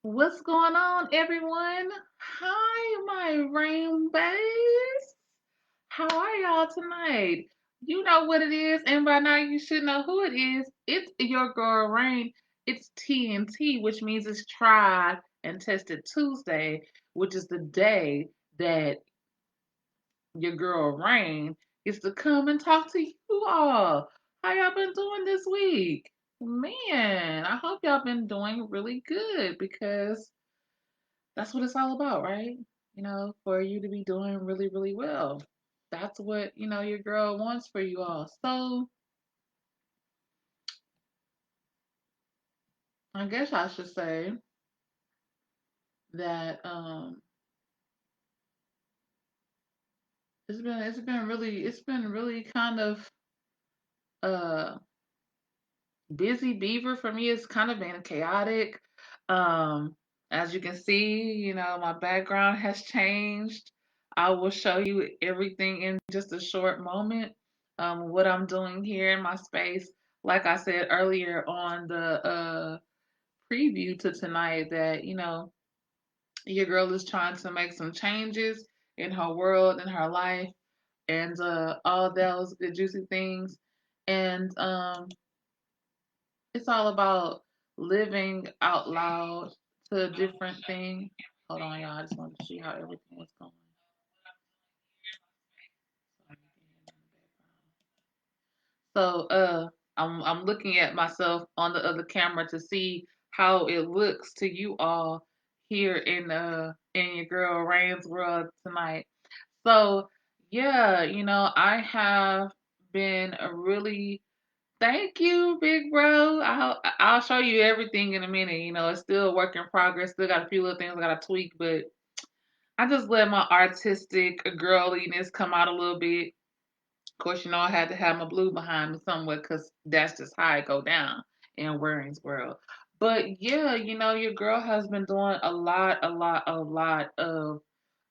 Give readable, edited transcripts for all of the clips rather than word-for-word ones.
What's going on, everyone? Hi, my rainbows. How are y'all tonight? You know what it is, and by now you should know who it is. It's your girl Rain. It's TNT, which means it's Tried and Tested Tuesday, which is the day that your girl Rain gets to come and talk to you all. How y'all been doing this week? Man, I hope y'all been doing really good because that's what it's all about, right? For you to be doing really, really well. That's what, your girl wants for you all. So I guess I should say that it's been really kind of uh busy beaver for me. It's kind of been chaotic. Um as you can see, my background has changed. I will show you everything in just a short moment. What I'm doing here in my space. Like I said earlier on the preview to tonight, that your girl is trying to make some changes in her world, in her life, and all those good juicy things. And it's all about living out loud to a different thing. Hold on, y'all. I just wanted to see how everything was going. So I'm looking at myself on the other camera to see how it looks to you all here in your girl Rain's world tonight. So yeah, I have been a really thank you, big bro. I'll show you everything in a minute. It's still a work in progress. Still got a few little things I gotta tweak, but I just let my artistic girliness come out a little bit. Of course, I had to have my blue behind me somewhere because that's just how it go down in Waring's world. But yeah, your girl has been doing a lot of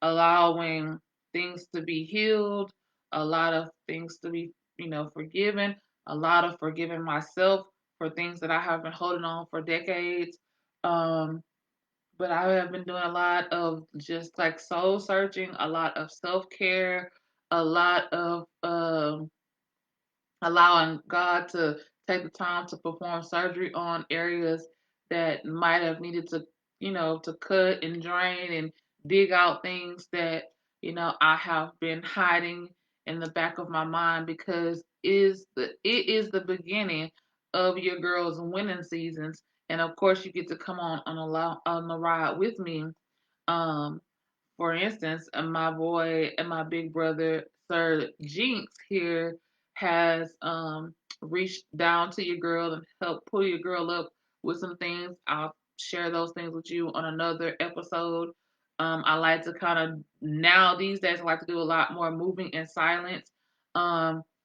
allowing things to be healed, a lot of things to be, forgiven, a lot of forgiving myself for things that I have been holding on for decades. Um, but I have been doing a lot of just like soul searching, a lot of self care, a lot of allowing God to take the time to perform surgery on areas that might have needed to, to cut and drain and dig out things that, I have been hiding in the back of my mind because it is the beginning of your girls' winning seasons. And of course you get to come on the ride with me. Um, for instance, my boy and my big brother, Sir Jinx here, has reached down to your girl and helped pull your girl up with some things. I'll share those things with you on another episode. I like to kind of now these days I like to do a lot more moving in silence.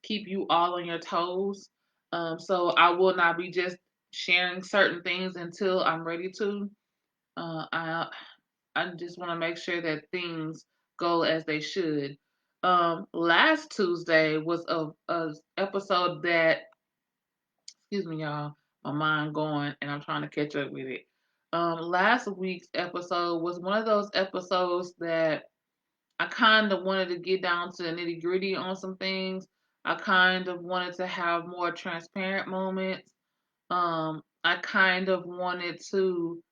Keep you all on your toes. So I will not be just sharing certain things until I'm ready to. I just want to make sure that things go as they should. Last Tuesday was a episode that, excuse me, y'all, my mind going, and I'm trying to catch up with it. Last week's episode was one of those episodes that I kind of wanted to get down to the nitty gritty on some things. I kind of wanted to have more transparent moments. I kind of wanted to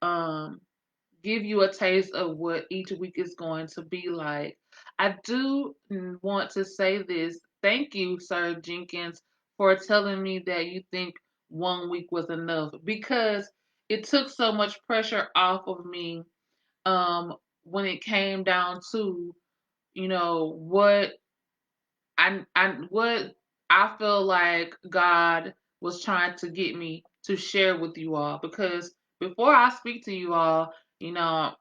um give you a taste of what each week is going to be like. I do want to say this. Thank you, Sir Jenkins, for telling me that you think 1 week was enough because it took so much pressure off of me when it came down to, what what I feel like God was trying to get me to share with you all because before I speak to you all, I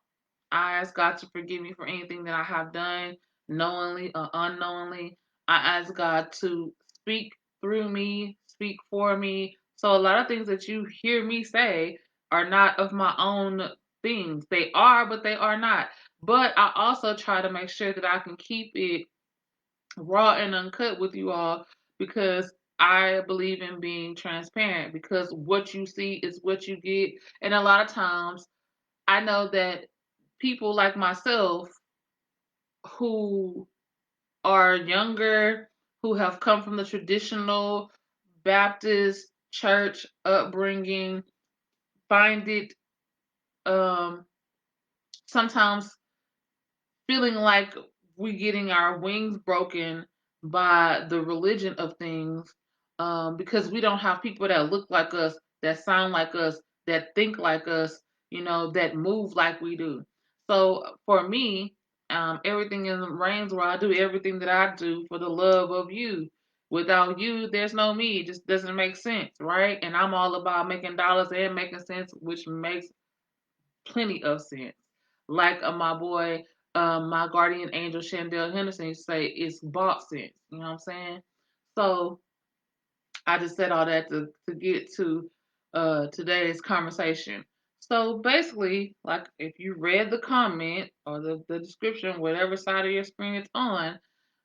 ask God to forgive me for anything that I have done, knowingly or unknowingly. I ask God to speak through me, speak for me. So a lot of things that you hear me say are not of my own things. They are, but they are not. But I also try to make sure that I can keep it raw and uncut with you all because I believe in being transparent because what you see is what you get. And a lot of times I know that people like myself who are younger, who have come from the traditional Baptist church upbringing, find it um, sometimes feeling like we getting our wings broken by the religion of things, because we don't have people that look like us, that sound like us, that think like us, that move like we do. So for me, everything in reigns where I do everything that I do for the love of you. Without you, there's no me. It just doesn't make sense, right? And I'm all about making dollars and making sense, which makes plenty of sense. Like my boy, my guardian angel Shandell Henderson used to say, it's bought sense. You know what I'm saying? So I just said all that to get to today's conversation. So basically, like if you read the comment or the description, whatever side of your screen it's on,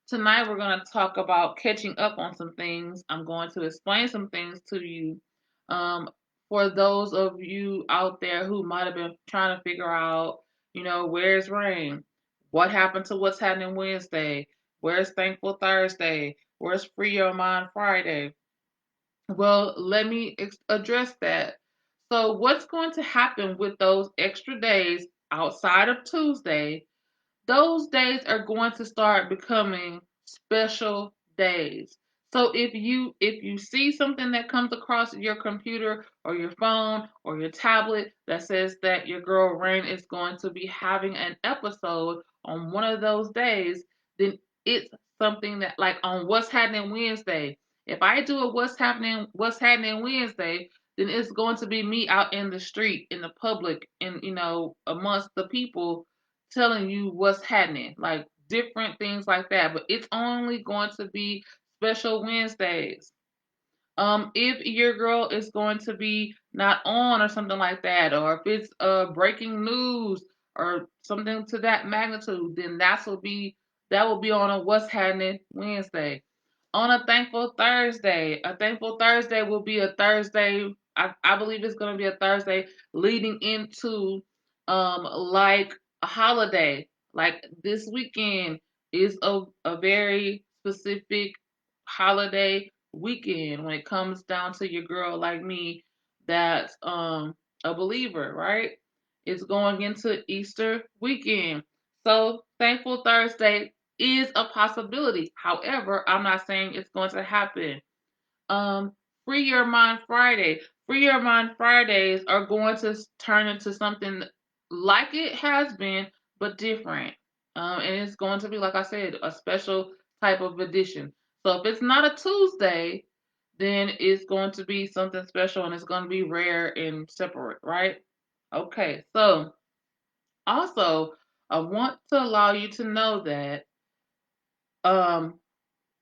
tonight we're going to talk about catching up on some things. I'm going to explain some things to you. Um, for those of you out there who might have been trying to figure out, where's rain? What happened to what's happening Wednesday? Where's Thankful Thursday? Where's Free Your Mind Friday? Well, let me address that. So, what's going to happen with those extra days outside of Tuesday? Those days are going to start becoming special days. So if you see something that comes across your computer or your phone or your tablet that says that your girl Rain is going to be having an episode on one of those days, then it's something that, like on What's Happening Wednesday. If I do a What's Happening Wednesday, then it's going to be me out in the street, in the public, and amongst the people telling you what's happening, like different things like that. But it's only going to be special Wednesdays. If your girl is going to be not on or something like that, or if it's breaking news or something to that magnitude, then that will be on a What's Happening Wednesday. On a Thankful Thursday will be a Thursday. I believe it's going to be a Thursday leading into like a holiday. Like this weekend is a very specific holiday weekend when it comes down to your girl like me that's a believer, right? It's going into Easter weekend. So Thankful Thursday is a possibility. However, I'm not saying it's going to happen. Um, Free Your Mind Friday. Free Your Mind Fridays are going to turn into something like it has been, but different. And it's going to be, like I said, a special type of edition. So if it's not a Tuesday, then it's going to be something special and it's going to be rare and separate, right? Okay, so also, I want to allow you to know that um,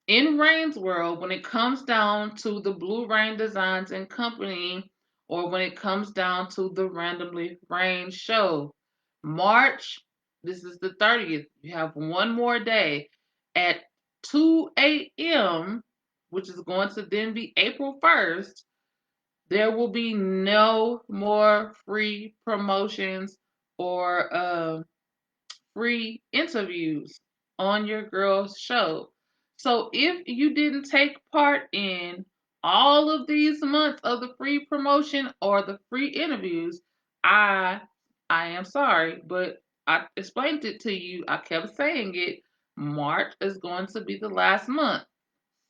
in Rain's world, when it comes down to the Blue Rain Designs and Company, or when it comes down to the Randomly Rain show, March, this is the 30th, you have one more day at 2 a.m., which is going to then be April 1st. There will be no more free promotions or free interviews on your girl's show. So if you didn't take part in all of these months of the free promotion or the free interviews, I I am sorry, but I explained it to you. I kept saying it. March is going to be the last month.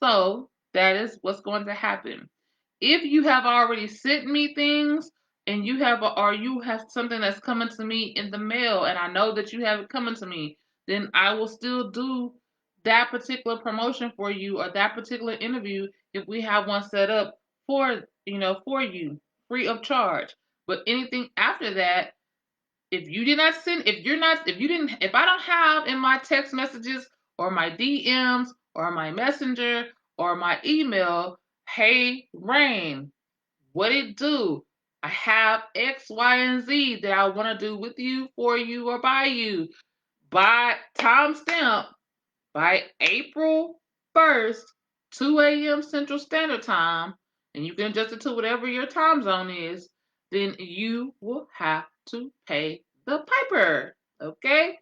So that is what's going to happen. If you have already sent me things and you have something that's coming to me in the mail and I know that you have it coming to me, then I will still do that particular promotion for you or that particular interview if we have one set up for you free of charge. But anything after that, if you did not send, if you're not, if you didn't, if I don't have in my text messages or my DMs or my messenger or my email, hey, Rain, what it do? I have X, Y, and Z that I want to do with you, for you, or by you. By timestamp, by April 1st, 2 a.m. Central Standard Time, and you can adjust it to whatever your time zone is, then you will have to pay the piper. Okay?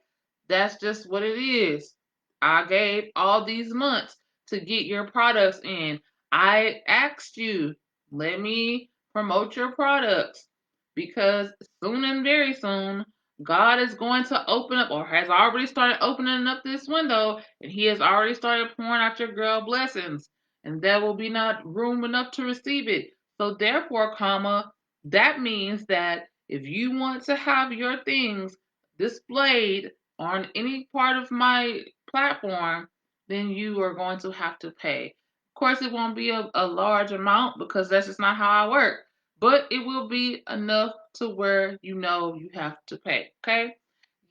That's just what it is. I gave all these months to get your products in. I asked you, let me promote your products because soon and very soon, God is going to open up or has already started opening up this window and He has already started pouring out your girl blessings and there will be not room enough to receive it. So therefore, comma, that means that if you want to have your things displayed on any part of my platform, then you are going to have to pay. Of course, it won't be a large amount because that's just not how I work, but it will be enough to where you know you have to pay. Okay?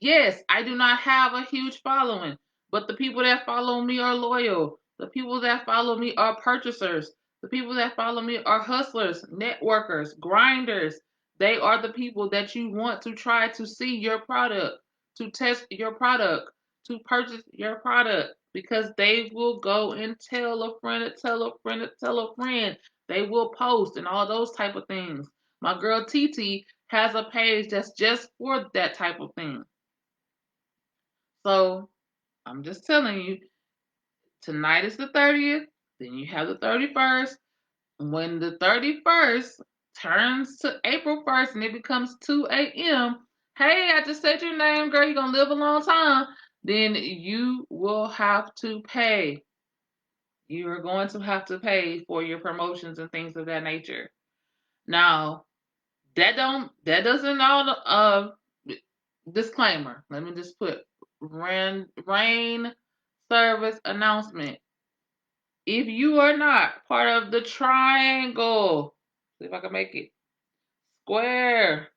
Yes, I do not have a huge following, but the people that follow me are loyal. The people that follow me are purchasers. The people that follow me are hustlers, networkers, grinders. They are the people that you want to try to see your product, to test your product, to purchase your product, because they will go and tell a friend, to tell a friend, to tell a friend. They will post and all those type of things. My girl TT has a page that's just for that type of thing. So I'm just telling you, tonight is the 30th, then you have the 31st. When the 31st turns to April 1st and it becomes 2 a.m., hey, I just said your name, girl, you're going to live a long time, then you will have to pay. You are going to have to pay for your promotions and things of that nature. Now, that doesn't all disclaimer. Let me just put rain service announcement. If you are not part of the triangle, see if I can make it square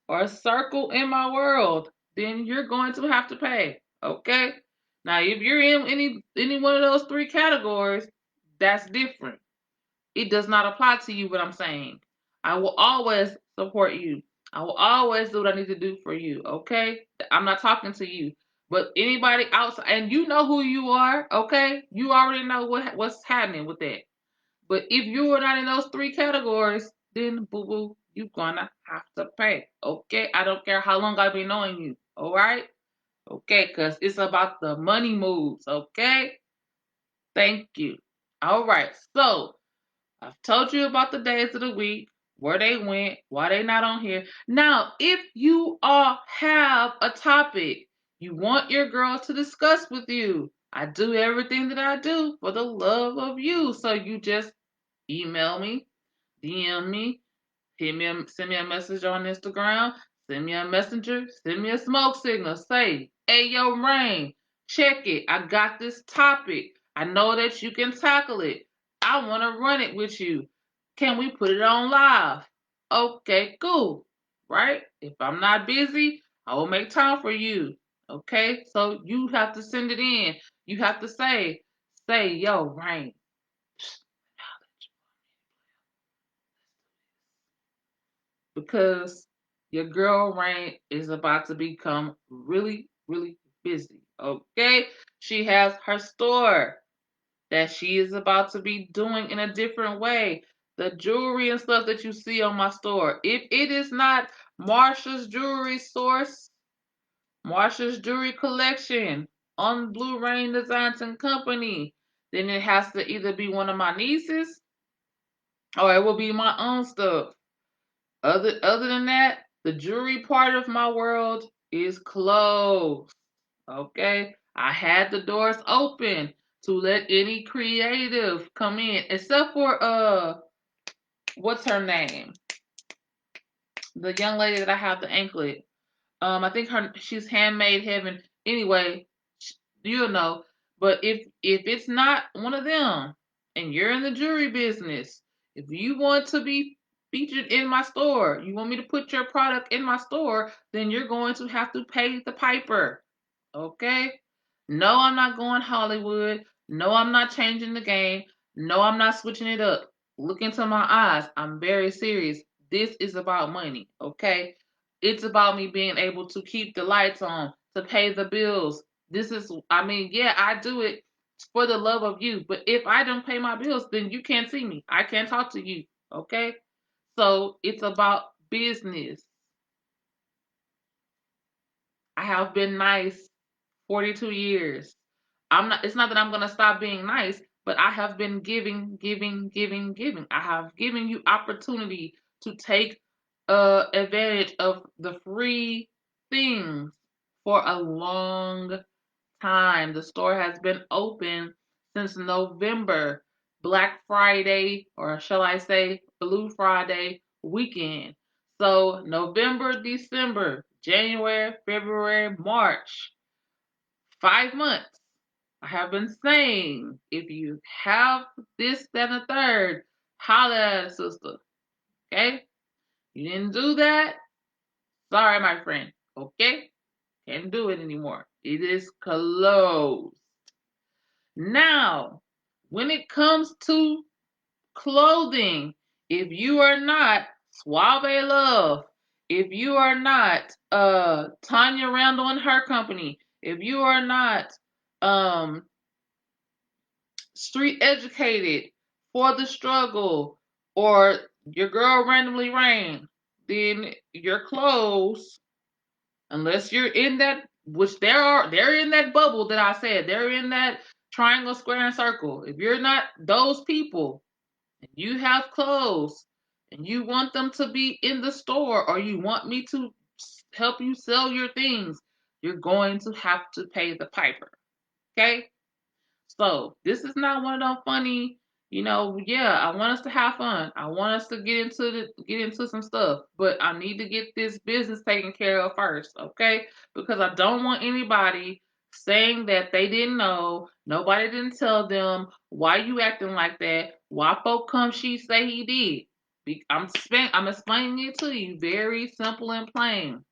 or circle in my world, then you're going to have to pay. Okay? Now, if you're in any one of those three categories, that's different. It does not apply to you what I'm saying. I will always support you. I will always do what I need to do for you. Okay? I'm not talking to you. But anybody outside, and you know who you are, okay? You already know what's happening with that. But if you are not in those three categories, then boo boo, you're gonna have to pay. Okay? I don't care how long I've been knowing you. All right? Okay, because it's about the money moves. Okay? Thank you. All right. So I've told you about the days of the week, where they went, why they not on here. Now, if you all have a topic you want your girl to discuss with you, I do everything that I do for the love of you. So you just email me, DM me, send me a message on Instagram, send me a messenger, send me a smoke signal. Say, hey yo, Rain, check it. I got this topic. I know that you can tackle it. I want to run it with you. Can we put it on live? Okay, cool. Right? If I'm not busy, I will make time for you. Okay? So you have to send it in. You have to say, yo, Rain, because your girl Rain is about to become really, really busy. Okay? She has her store that she is about to be doing in a different way. The jewelry and stuff that you see on my store. If it is not Marsha's Jewelry Source, Marsha's Jewelry Collection on Blue Rain Designs and Company, then it has to either be one of my nieces or it will be my own stuff. Other than that, the jewelry part of my world is closed. Okay? I had the doors open to let any creative come in, except for what's her name? The young lady that I have the anklet. I think she's handmade heaven. Anyway, you'll know. But if it's not one of them, and you're in the jewelry business, if you want to be featured in my store, you want me to put your product in my store, then you're going to have to pay the piper. Okay? No, I'm not going Hollywood. No, I'm not changing the game. No, I'm not switching it up. Look into my eyes. I'm very serious. This is about money. Okay? It's about me being able to keep the lights on, to pay the bills. I mean, yeah, I do it for the love of you. But if I don't pay my bills, then you can't see me. I can't talk to you. Okay? So it's about business. I have been nice 42 years. It's not that I'm going to stop being nice, but I have been giving, giving, giving, giving. I have given you opportunity to take advantage of the free things for a long time. The store has been open since November, Black Friday, or shall I say Blue Friday weekend. So November, December, January, February, March, 5 months. I have been saying, if you have this, that, and the third, holla at a sister. Okay? You didn't do that? Sorry, my friend. Okay? Can't do it anymore. It is closed. Now, when it comes to clothing, if you are not Suave Love, if you are not Tanya Randall and her company, if you are not um street educated for the struggle, or your girl Randomly Rain, then your clothes, unless you're in that, which they're in that bubble that I said, they're in that triangle, square, and circle. If you're not those people, and you have clothes, and you want them to be in the store, or you want me to help you sell your things, you're going to have to pay the piper. Okay? So this is not one of those funny, yeah, I want us to have fun. I want us to get into some stuff, but I need to get this business taken care of first, okay? Because I don't want anybody saying that they didn't know, nobody didn't tell them, why you acting like that? Why folk come she say he did? I'm explaining it to you very simple and plain.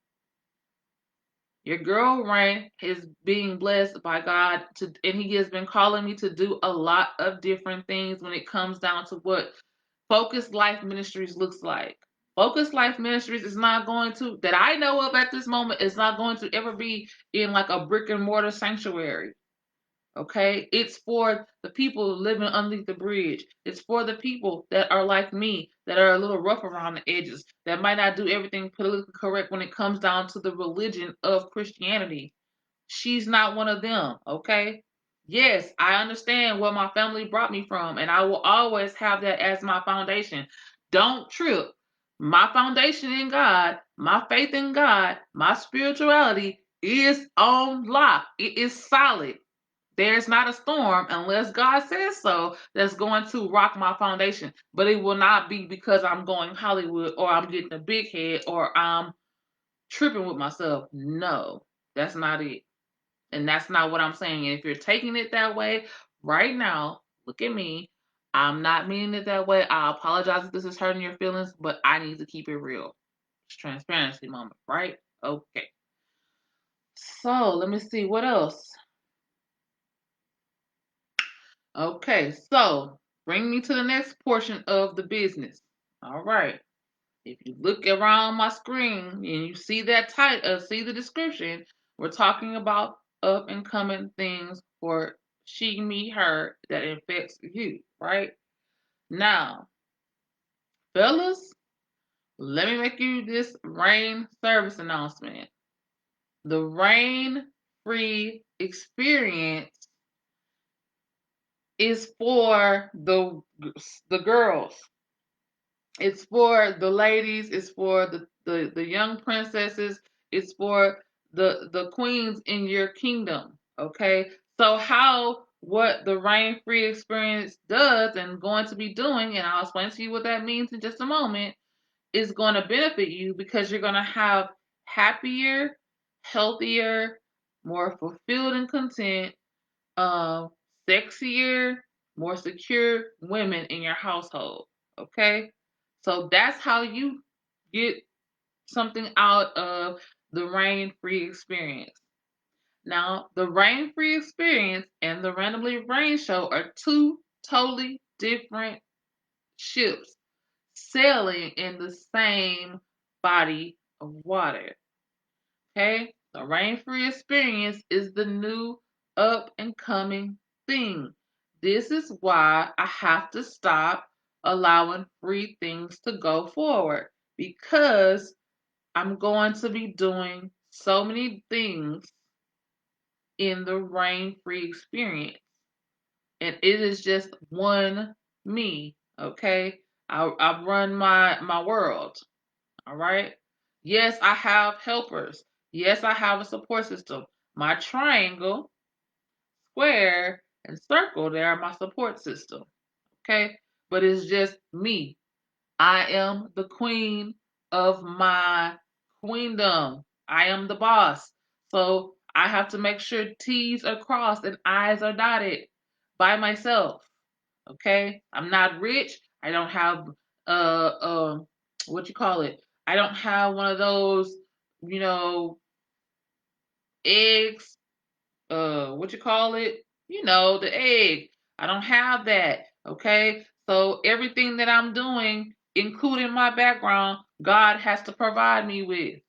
Your girl Rain is being blessed by God and He has been calling me to do a lot of different things when it comes down to what Focused Life Ministries looks like. Focused Life Ministries is not going to, that I know of at this moment, is not going to ever be in like a brick and mortar sanctuary. Okay, it's for the people living underneath the bridge. It's for the people that are like me, that are a little rough around the edges, that might not do everything politically correct when it comes down to the religion of Christianity. She's not one of them, okay? Yes, I understand where my family brought me from, and I will always have that as my foundation. Don't trip. My foundation in God, my faith in God, my spirituality is on lock. It is solid. There's not a storm, unless God says so, that's going to rock my foundation. But it will not be because I'm going Hollywood, or I'm getting a big head, or I'm tripping with myself. No, that's not it. And that's not what I'm saying. And if you're taking it that way right now, look at me. I'm not meaning it that way. I apologize if this is hurting your feelings, but I need to keep it real. It's transparency moment, right? Okay. So let me see what else. Okay, so bring me to the next portion of the business. All right. If you look around my screen and you see that title, see the description, we're talking about up and coming things for she, me, her that affects you, right? Now, fellas, let me make you this rain service announcement. The rain free experience is for the girls. It's for the ladies, it's for the young princesses, it's for the queens in your kingdom. Okay. So what the rain free experience does and going to be doing, and I'll explain to you what that means in just a moment, is going to benefit you because you're going to have happier, healthier, more fulfilled and content, um, sexier, more secure women in your household. Okay? So that's how you get something out of the rain free experience. Now, the rain free experience and the randomly rain show are two totally different ships sailing in the same body of water. Okay? The rain-free experience is the new up and coming thing. This is why I have to stop allowing free things to go forward. because I'm going to be doing so many things in the rain free experience. And it is just one me, okay? I run my world, all right? Yes, I have helpers. Yes, I have a support system. My triangle, square, and circle, they are my support system, okay? But it's just me. I am the queen of my queendom. I am the boss. So I have to make sure T's are crossed and I's are dotted by myself. Okay? I'm not rich. I don't have uh um what you call it? I don't have one of those, you know, eggs, what you call it? You know, the egg. I don't have that. Okay? So everything that I'm doing, including my background, God has to provide me with,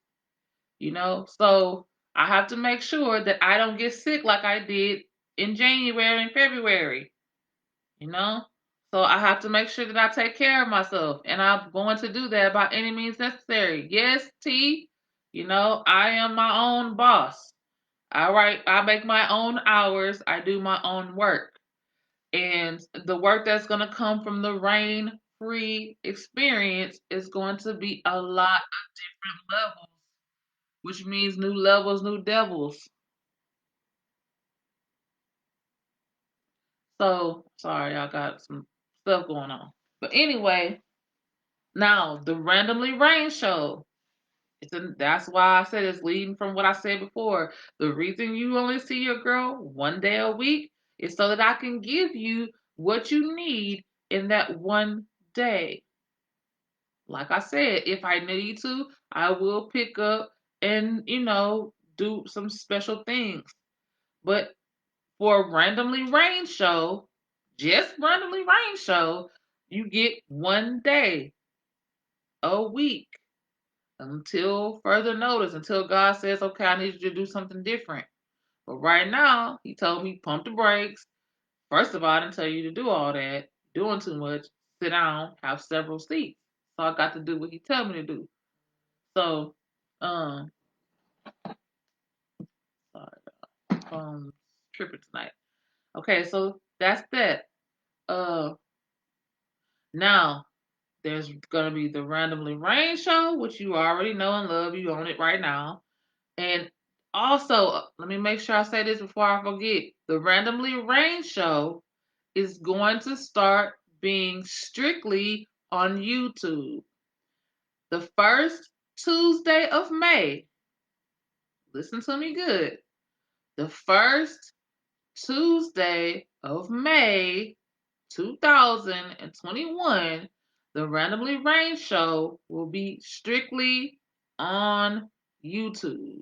you know? So I have to make sure that I don't get sick like I did in January and February, you know? So I have to make sure that I take care of myself, and I'm going to do that by any means necessary. Yes, T, you know, I am my own boss. All right, I make my own hours, I do my own work. And the work that's going to come from the rain free experience is going to be a lot of different levels, which means new levels, new devils. So, sorry, I got some stuff going on. But anyway, now the randomly rain show. That's why I said it's leading from what I said before. The reason you only see your girl one day a week is so that I can give you what you need in that one day. Like I said, if I need to, I will pick up and, do some special things. But for a randomly rain show, just randomly rain show, you get one day a week until further notice, until God says, okay, I need you to do something different. But right now, he told me pump the brakes. First of all, I didn't tell you to do all that. Doing too much. Sit down, have several seats. So I got to do what he told me to do. So, um, sorry, tripping tonight. Okay, so that's that. Uh, now there's gonna be the randomly rain show, which you already know and love. You own it right now. And also, let me make sure I say this before I forget. The randomly rain show is going to start being strictly on YouTube. The first Tuesday of May, listen to me good. The first Tuesday of May 2021, the Randomly Rain Show will be strictly on YouTube.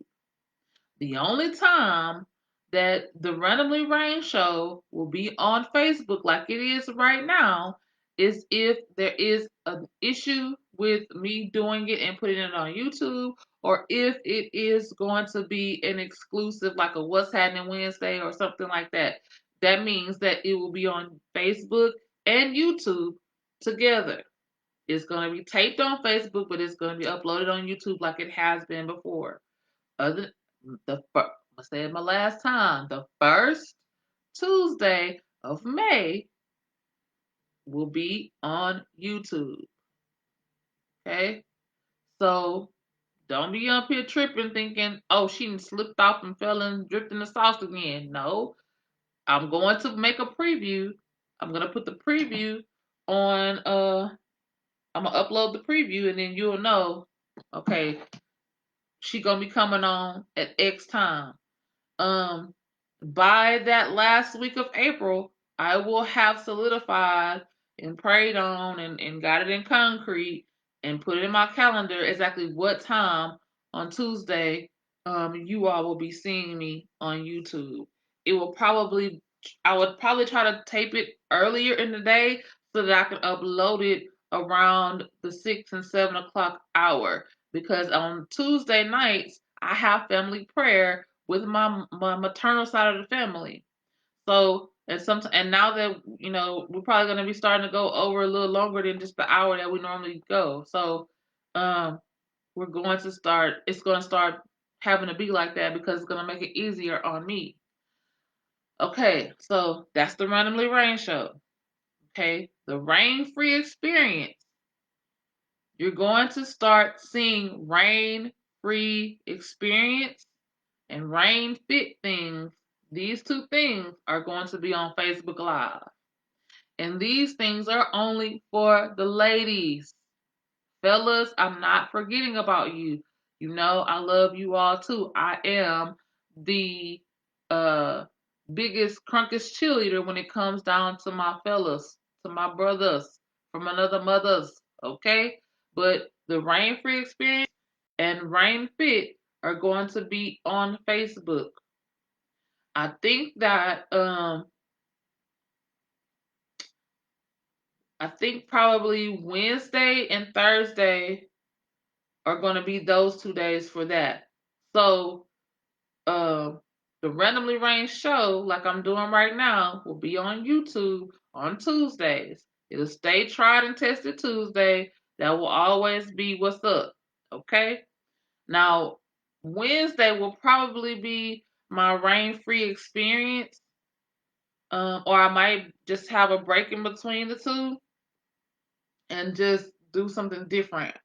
The only time that the Randomly Rain Show will be on Facebook like it is right now is if there is an issue with me doing it and putting it on YouTube, or if it is going to be an exclusive like a What's Happening Wednesday or something like that. That means that it will be on Facebook and YouTube together. It's going to be taped on Facebook, but it's going to be uploaded on YouTube like it has been before. Other I said my last time, the first Tuesday of May will be on YouTube. Okay, so don't be up here tripping, thinking, "Oh, she slipped off and fell and dripped in the sauce again." No, I'm going to make a preview. I'm gonna put the preview on. I'm gonna upload the preview, and then you'll know. Okay, she gonna be coming on at X time. Um, by that last week of April, I will have solidified and prayed on and got it in concrete and put it in my calendar exactly what time on Tuesday you all will be seeing me on YouTube. It will probably I would probably try to tape it earlier in the day so that I can upload it around the 6 and 7 o'clock hour, because on Tuesday nights I have family prayer with my maternal side of the family. So and now that we're probably gonna be starting to go over a little longer than just the hour that we normally go. So Um, we're going to start. It's going to start having to be like that because it's going to make it easier on me. Okay, so that's the randomly rain show. Okay, the rain free experience. You're going to start seeing rain free experience and rain fit things. These two things are going to be on Facebook Live. And these things are only for the ladies. Fellas, I'm not forgetting about you. You know, I love you all too. I am the uh biggest crunkest cheerleader when it comes down to my fellas, to my brothers from another mothers, okay? But the Rain Free Experience and Rain Fit are going to be on Facebook. I think that I think probably Wednesday and Thursday are going to be those 2 days for that. So, uh, the randomly ranked show, like I'm doing right now, will be on YouTube on Tuesdays. It'll stay tried and tested Tuesday. That will always be what's up. Okay. Now, Wednesday will probably be my rain free experience, or I might just have a break in between the two and just do something different.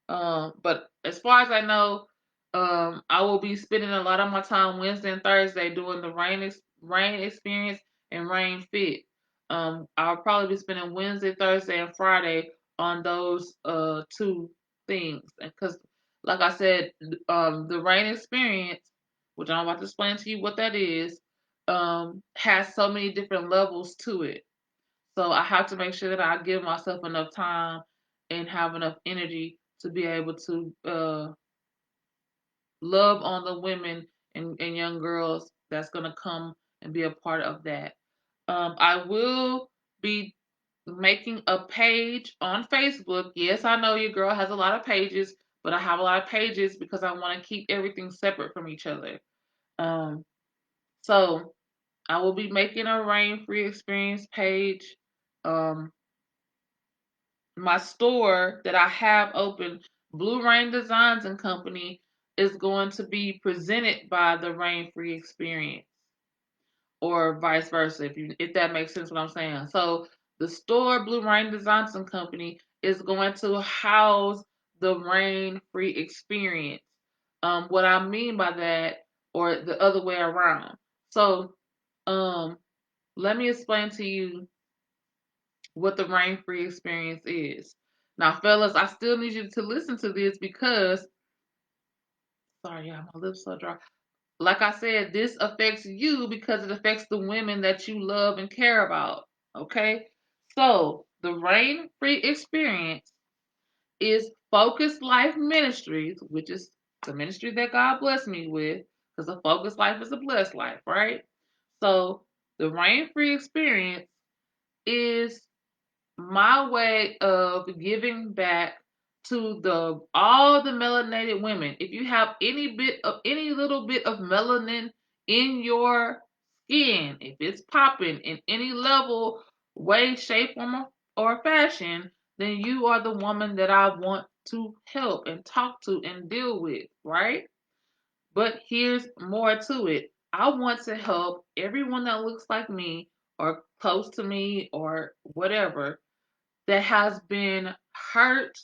But as far as I know, I will be spending a lot of my time Wednesday and Thursday doing the rain experience and rain fit. I'll probably be spending Wednesday, Thursday, and Friday on those two things. Because, like I said, the rain experience, which I'm about to explain to you what that is, has so many different levels to it. So I have to make sure that I give myself enough time and have enough energy to be able to love on the women and young girls that's going to come and be a part of that. I will be making a page on Facebook. Yes, I know your girl has a lot of pages, but I have a lot of pages because I want to keep everything separate from each other. Um, so I will be making a rain free experience page. Um, my store that I have open, Blue Rain Designs and Company, is going to be presented by the Rain Free Experience, or vice versa, if that makes sense what I'm saying. So the store Blue Rain Designs and Company is going to house the Rain Free Experience. What I mean by that, or the other way around. So um, let me explain to you what the rain free experience is. Now, fellas, I still need you to listen to this because, sorry, yeah, my lips so dry. Like I said, this affects you because it affects the women that you love and care about. Okay? So, the rain free experience is Focus Life Ministries, which is the ministry that God blessed me with, because a focused life is a blessed life, right? So, the rain free experience is my way of giving back to the all the melanated women. If you have any little bit of melanin in your skin, if it's popping in any level, way, shape, or fashion, then you are the woman that I want to help and talk to and deal with, right? But here's more to it. I want to help everyone that looks like me or close to me or whatever that has been hurt,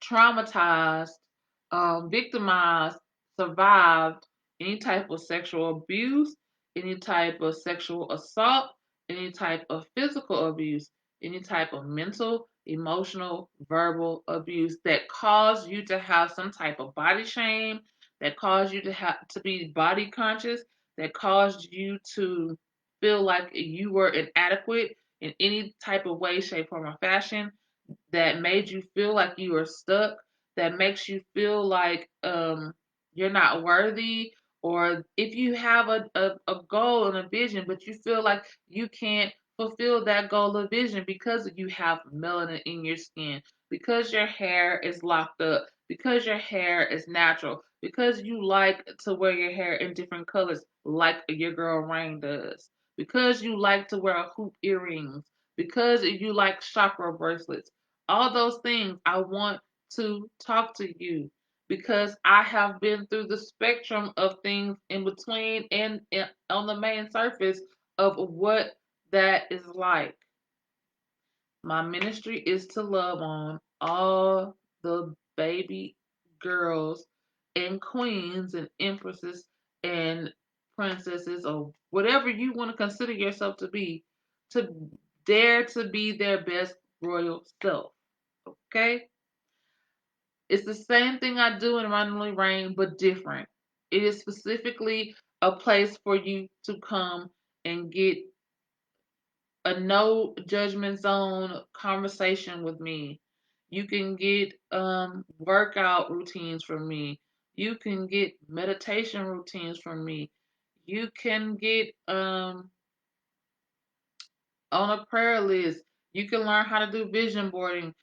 traumatized, victimized, survived any type of sexual abuse, any type of sexual assault, any type of physical abuse, any type of mental, emotional, verbal abuse that caused you to have some type of body shame, that caused you to have to be body conscious, that caused you to feel like you were inadequate in any type of way, shape, form, or fashion, that made you feel like you were stuck, that makes you feel like you're not worthy, or if you have a goal and a vision, but you feel like you can't fulfill that goal or vision because you have melanin in your skin, because your hair is locked up, because your hair is natural, because you like to wear your hair in different colors like your girl Rain does, because you like to wear hoop earrings, because you like chakra bracelets, all those things I want to talk to you because I have been through the spectrum of things in between and on the main surface of what that is like. My ministry is to love on all the baby girls and queens and empresses and princesses or whatever you want to consider yourself to be, to dare to be their best royal self. Okay? It's the same thing I do in Randomly Rain, but different. It is specifically a place for you to come and get a no judgment zone conversation with me. You can get workout routines from me. You can get meditation routines from me. You can get on a prayer list. You can learn how to do vision boarding.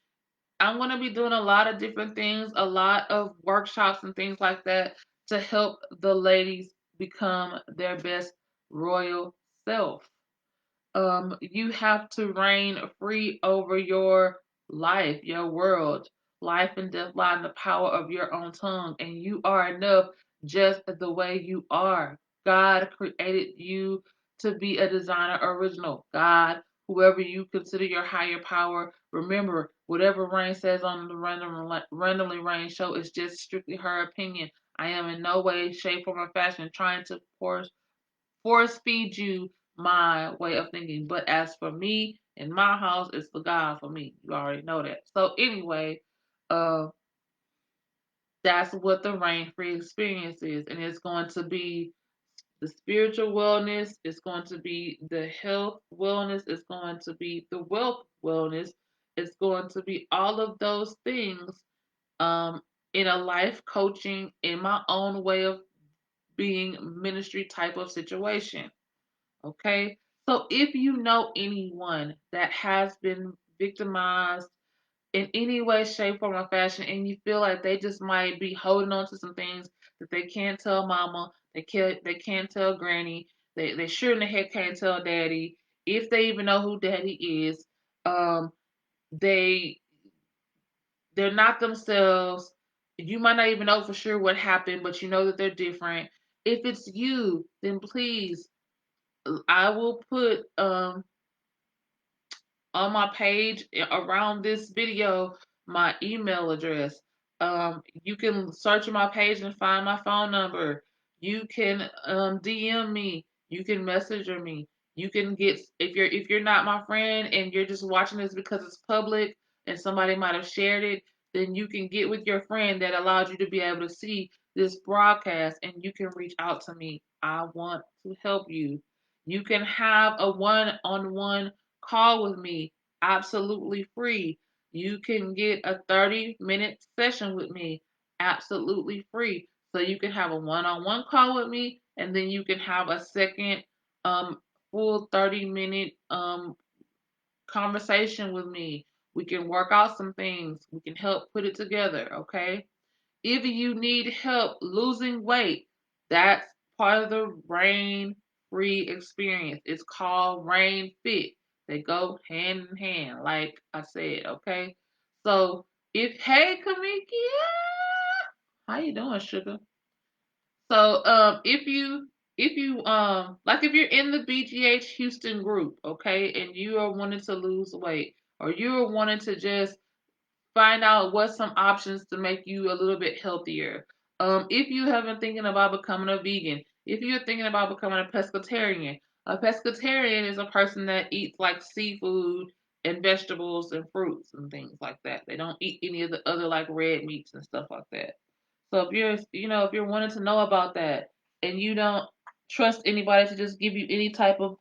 I'm going to be doing a lot of different things, a lot of workshops and things like that to help the ladies become their best royal self. You have to reign free over your life, your world. Life and death lie in the power of your own tongue, and you are enough just the way you are. God created you to be a designer original. God, whoever you consider your higher power, remember, whatever Rain says on the Randomly Rain show is just strictly her opinion. I am in no way, shape, form, or fashion trying to force feed you my way of thinking. But as for me in my house, it's the God for me. You already know that. So anyway, uh, that's what the rain free experience is, and it's going to be the spiritual wellness. It's going to be the health wellness. It's going to be the wealth wellness. It's going to be all of those things um, in a life coaching in my own way of being ministry type of situation. Okay. So if you know anyone that has been victimized in any way, shape, form, or fashion, and you feel like they just might be holding on to some things that they can't tell mama, they can't tell granny, they sure in the heck can't tell daddy, if they even know who daddy is, um, they they're not themselves. You might not even know for sure what happened, but you know that they're different. If it's you, then please, I will put on my page around this video my email address. You can search my page and find my phone number. You can DM me. You can messenger me. You can get if you're not my friend and you're just watching this because it's public and somebody might have shared it, then you can get with your friend that allowed you to be able to see this broadcast and you can reach out to me. I want to help you. You can have a one-on-one call with me absolutely free. You can get a 30-minute session with me absolutely free. So you can have a one-on-one call with me and then you can have a second um full 30-minute conversation with me. We can work out some things. We can help put it together, okay? If you need help losing weight, that's part of the Rain Free experience. It's called Rain Fit. They go hand in hand, like I said, okay? So if hey Kamikia, how you doing, sugar? So if you like if you're in the BGH Houston group, okay, and you are wanting to lose weight or you are wanting to just find out what some options to make you a little bit healthier. If you have been thinking about becoming a vegan, if you're thinking about becoming a pescatarian is a person that eats like seafood and vegetables and fruits and things like that. They don't eat any of the other like red meats and stuff like that. So if you're wanting to know about that and you don't trust anybody to just give you any type of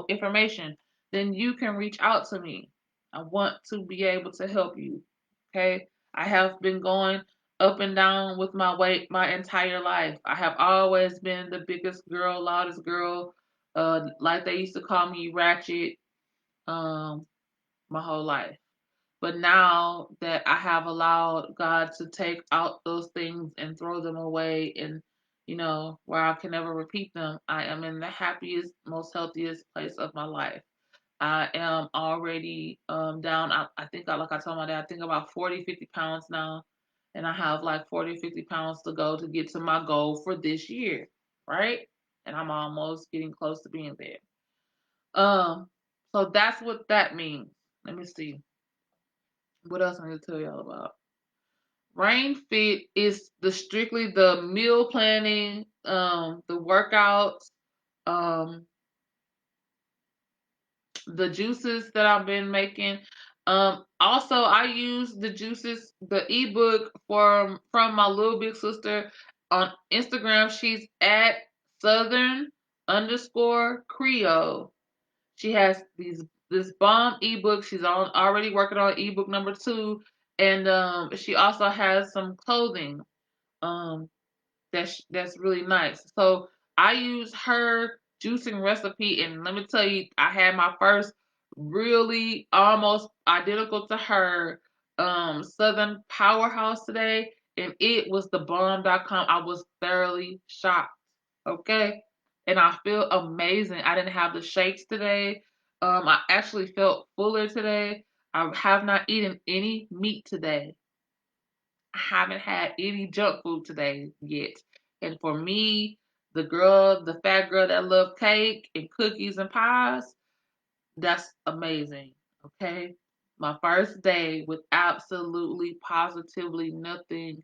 information, then you can reach out to me. I want to be able to help you. Okay? I have been going up and down with my weight my entire life. I have always been the biggest girl, loudest girl, like they used to call me ratchet, um, my whole life. But now that I have allowed God to take out those things and throw them away and where I can never repeat them, I am in the happiest, most healthiest place of my life. I am already down. I think, like I told my dad, I think about 40, 50 pounds now. And I have like 40, 50 pounds to go to get to my goal for this year, right? And I'm almost getting close to being there. Um, so that's what that means. Let me see. What else I need to tell y'all about? Rain Fit is the strictly the meal planning, the workouts, um, the juices that I've been making. Also, I use the juices, the ebook from my little big sister on Instagram. She's at Southern underscore Creole. She has this bomb ebook. She's on already working on ebook number 2, and she also has some clothing. Um, that's really nice. So I use her juicing recipe, and let me tell you, I had my first really almost identical to her Southern Powerhouse today, and it was the bomb.com. I was thoroughly shocked. Okay, and I feel amazing. I didn't have the shakes today. I actually felt fuller today. I have not eaten any meat today. I haven't had any junk food today yet. And for me, the fat girl that love cake and cookies and pies, that's amazing. Okay. My first day with absolutely positively nothing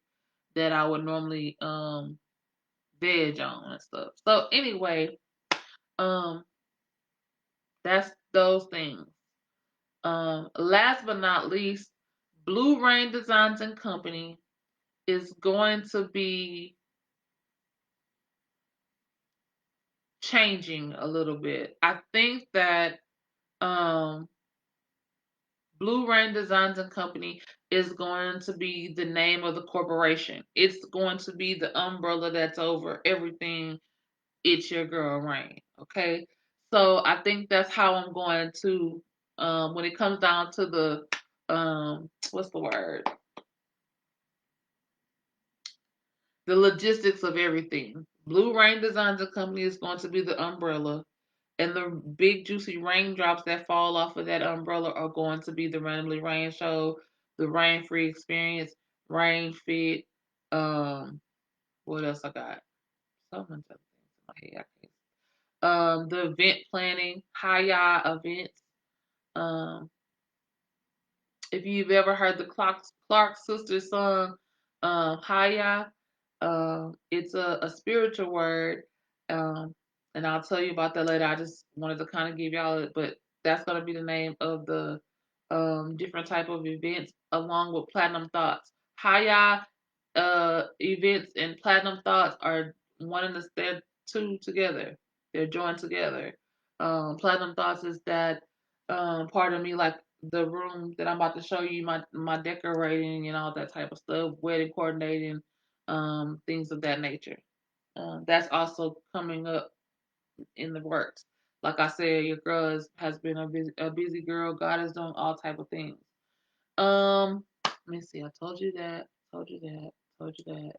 that I would normally veg on and stuff. So anyway, um that's those things. Last but not least, Blue Rain Designs and Company is going to be changing a little bit. I think that um, Blue Rain Designs and Company is going to be the name of the corporation. It's going to be the umbrella that's over everything. It's your girl Rain. Okay. So I think that's how I'm going to when it comes down to the what's the word? The logistics of everything. Blue Rain Designs and Company is going to be the umbrella. And the big juicy raindrops that fall off of that umbrella are going to be the Randomly Rain Show, the Rain Free Experience, Rain Fit. What else I got? So much other things in my head. I can't. The event planning, Haya events. Um, if you've ever heard the Clark Sisters song, Haya, it's a spiritual word, um, and I'll tell you about that later. I just wanted to kind of give y'all it, but that's going to be the name of the different type of events along with Platinum Thoughts. Haya events and Platinum Thoughts are one and the they're two together. They're joined together. Platinum Thoughts is that part of me, like the room that I'm about to show you, my decorating and all that type of stuff, wedding coordinating, things of that nature. That's also coming up in the works. Like I said, your girl has been a busy girl. God is doing all type of things. Let me see. I told you that. Told you that. Told you that.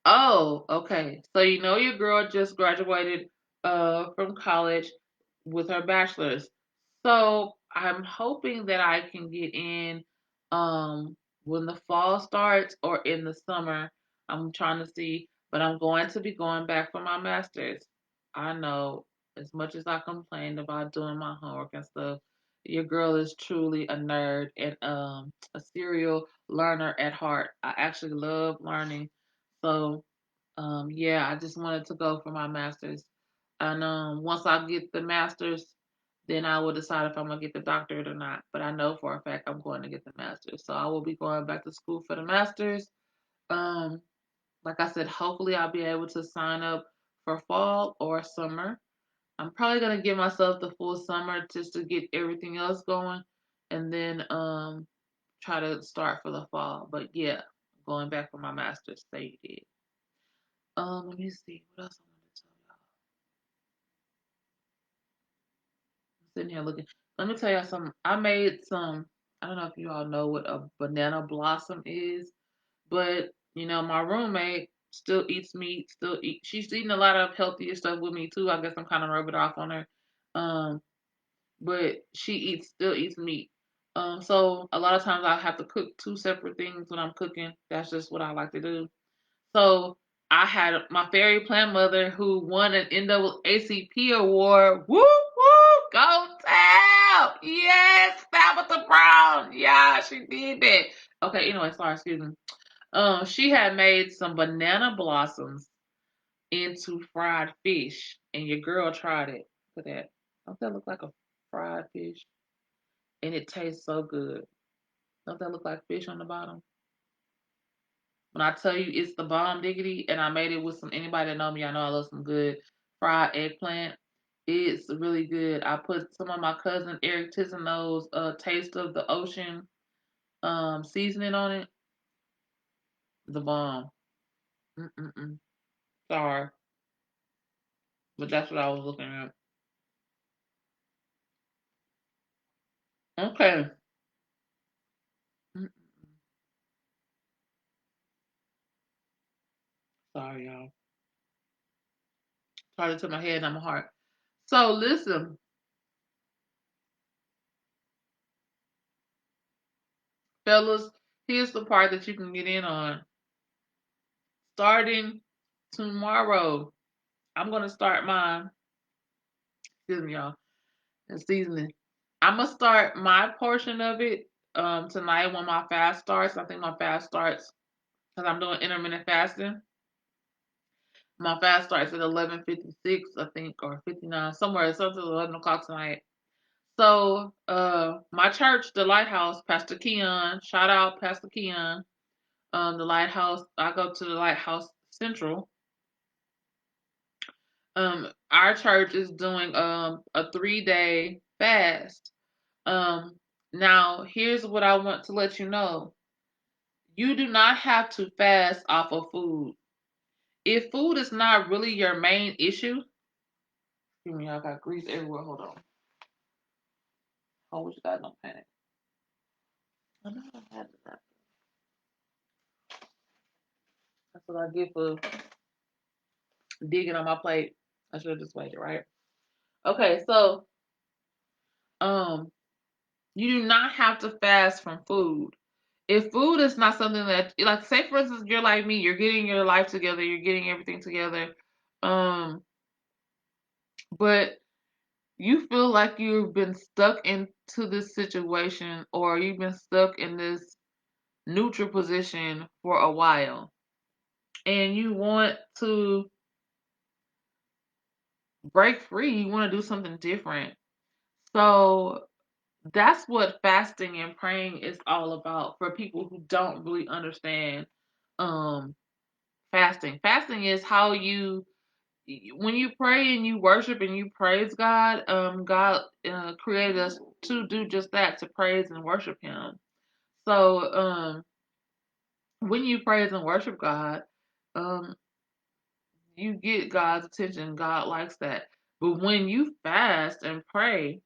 Oh, okay. So you know your girl just graduated from college with her bachelor's. So I'm hoping that I can get in when the fall starts or in the summer. I'm trying to see, but I'm going to be going back for my master's. I know as much as I complained about doing my homework and stuff, your girl is truly a nerd and a serial learner at heart. I actually love learning. So yeah, I just wanted to go for my master's. And once I get the master's, then I will decide if I'm gonna get the doctorate or not. But I know for a fact I'm going to get the master's. So I will be going back to school for the master's. Um, like I said, hopefully I'll be able to sign up for fall or summer. I'm probably gonna give myself the full summer just to get everything else going, and then try to start for the fall. But yeah, going back for my master's. Say you did. Let me see what else I want to tell y'all. I'm sitting here looking. Let me tell y'all something. I made some. I don't know if you all know what a banana blossom is, but my roommate. still eats meat, still eat. She's eating a lot of healthier stuff with me too. I guess I'm kind of rubbing it off on her. Um, but she still eats meat. So a lot of times I have to cook two separate things when I'm cooking. That's just what I like to do. So I had my fairy plant mother who won an NAACP award. Woo woo! Go tell! Yes, Tabitha Brown. Yeah, she did that. Okay. Anyway, sorry. Excuse me. She had made some banana blossoms into fried fish, and your girl tried it. Look at that. Don't that look like a fried fish? And it tastes so good. Don't that look like fish on the bottom? When I tell you it's the bomb diggity, and I made it with some anybody that know me, I know I love some good fried eggplant. It's really good. I put some of my cousin Eric Tisano's taste of the ocean seasoning on it. The bomb. Mm-mm-mm. Sorry, but that's what I was looking at. Okay. Mm, sorry, y'all. Started to my head and my heart. So listen, fellas, here's the part that you can get in on. Starting tomorrow, I'm gonna start mine. Excuse me, y'all. And seasoning. I'm gonna start my portion of it tonight when my fast starts. I think my fast starts because I'm doing intermittent fasting. My fast starts at 11:56, I think, or 59, somewhere. It's until 11 o'clock tonight. So, my church, the Lighthouse, Pastor Keon, shout out Pastor Keon. The Lighthouse. I go to the Lighthouse Central. Our church is doing a 3-day fast. Um, Now here's what I want to let you know. You do not have to fast off of food. If food is not really your main issue, excuse me, I got grease everywhere. Hold on. Oh, what you got? No panic. I know I had that. That's what I get for digging on my plate. I should have just waited, right? Okay, so um, you do not have to fast from food. If food is not something that, like, say for instance, you're like me, you're getting your life together, you're getting everything together, um, but you feel like you've been stuck into this situation or you've been stuck in this neutral position for a while and you want to break free, you want to do something different. So that's what fasting and praying is all about for people who don't really understand um fasting. Fasting is how you when you pray and you worship and you praise God, God created us to do just that, to praise and worship Him. So when you praise and worship God, um, you get God's attention. God likes that. But when you fast and pray,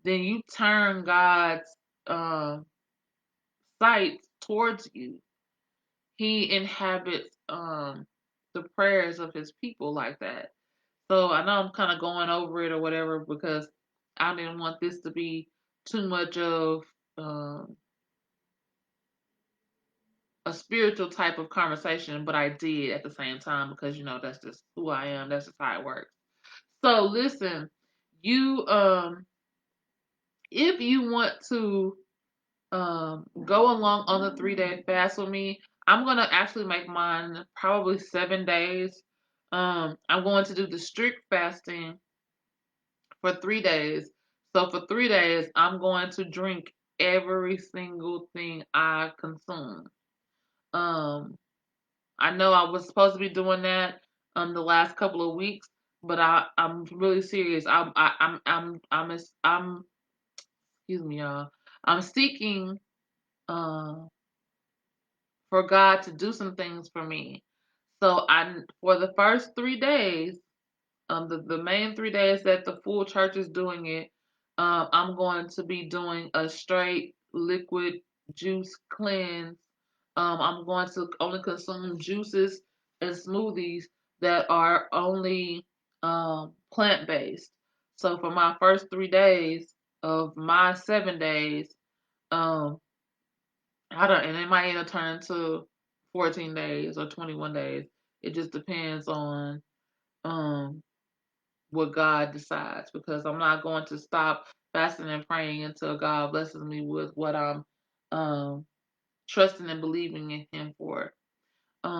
then you turn God's um, sight towards you. He inhabits the prayers of His people like that. So I know I'm kind of going over it or whatever because I didn't want this to be too much of um, a spiritual type of conversation, but I did at the same time because that's just who I am. That's just how it works. So listen, you if you want to go along on the 3-day fast with me, I'm gonna actually make mine probably 7 days. I'm going to do the strict fasting for 3 days. So for 3 days, I'm going to drink every single thing I consume. Um, I know I was supposed to be doing that the last couple of weeks, but I'm really serious. I'm excuse me, y'all. I'm seeking uh for God to do some things for me. So I for the first 3 days, the main 3 days that the full church is doing it, I'm going to be doing a straight liquid juice cleanse. I'm going to only consume juices and smoothies that are only plant based. So for my first 3 days of my 7 days, um, I don't, and it might end up turning to 14 days or 21 days. It just depends on um what God decides, because I'm not going to stop fasting and praying until God blesses me with what I'm um trusting and believing in Him for.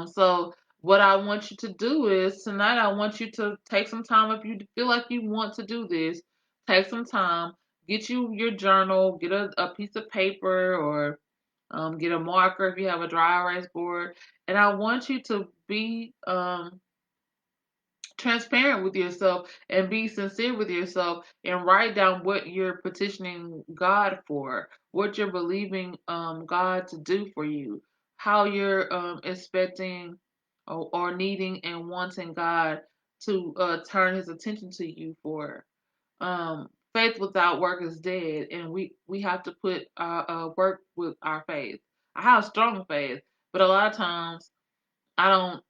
So what I want you to do is tonight, I want you to take some time. If you feel like you want to do this, take some time, get you your journal, get a piece of paper, or get a marker if you have a dry erase board. And I want you to be transparent with yourself and be sincere with yourself and write down what you're petitioning God for, what you're believing God to do for you, how you're expecting or needing and wanting God to turn His attention to you for. Faith without work is dead, and we have to put our work with our faith. I have strong faith, but a lot of times I don't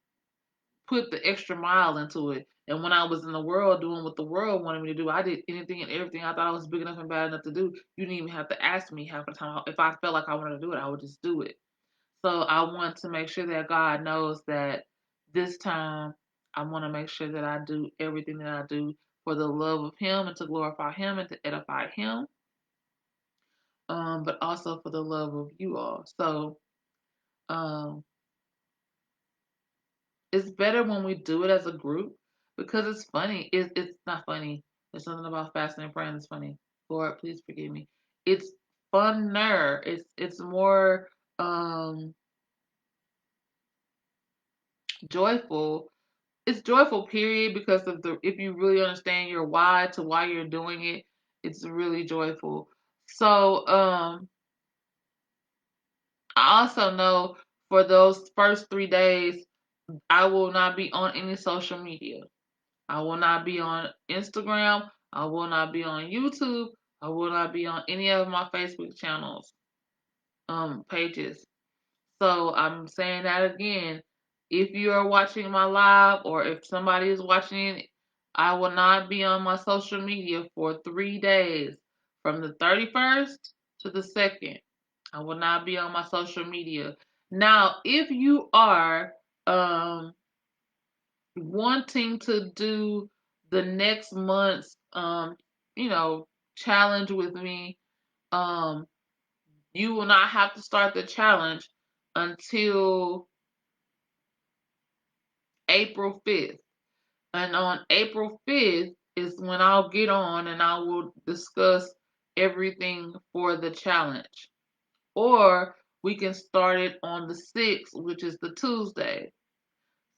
put the extra mile into it. And when I was in the world doing what the world wanted me to do, I did anything and everything I thought I was big enough and bad enough to do. You didn't even have to ask me half the time. If I felt like I wanted to do it, I would just do it. So I want to make sure that God knows that this time I want to make sure that I do everything that I do for the love of Him and to glorify Him and to edify Him, but also for the love of you all. So um, it's better when we do it as a group because it's funny. It's not funny. There's something about fasting and praying that's funny. Lord, please forgive me. It's funner. It's more joyful. It's joyful, period, because of the if you really understand your why to why you're doing it, it's really joyful. So I also know for those first 3 days, I will not be on any social media. I will not be on Instagram. I will not be on YouTube. I will not be on any of my Facebook channels, pages. So I'm saying that again. If you are watching my live or if somebody is watching it, I will not be on my social media for 3 days from the 31st to the 2nd. I will not be on my social media. Now, if you are um, wanting to do the next month's you know challenge with me, um you will not have to start the challenge until April 5th. And on April 5th is when I'll get on and I will discuss everything for the challenge. Or we can start it on the 6th, which is the Tuesday.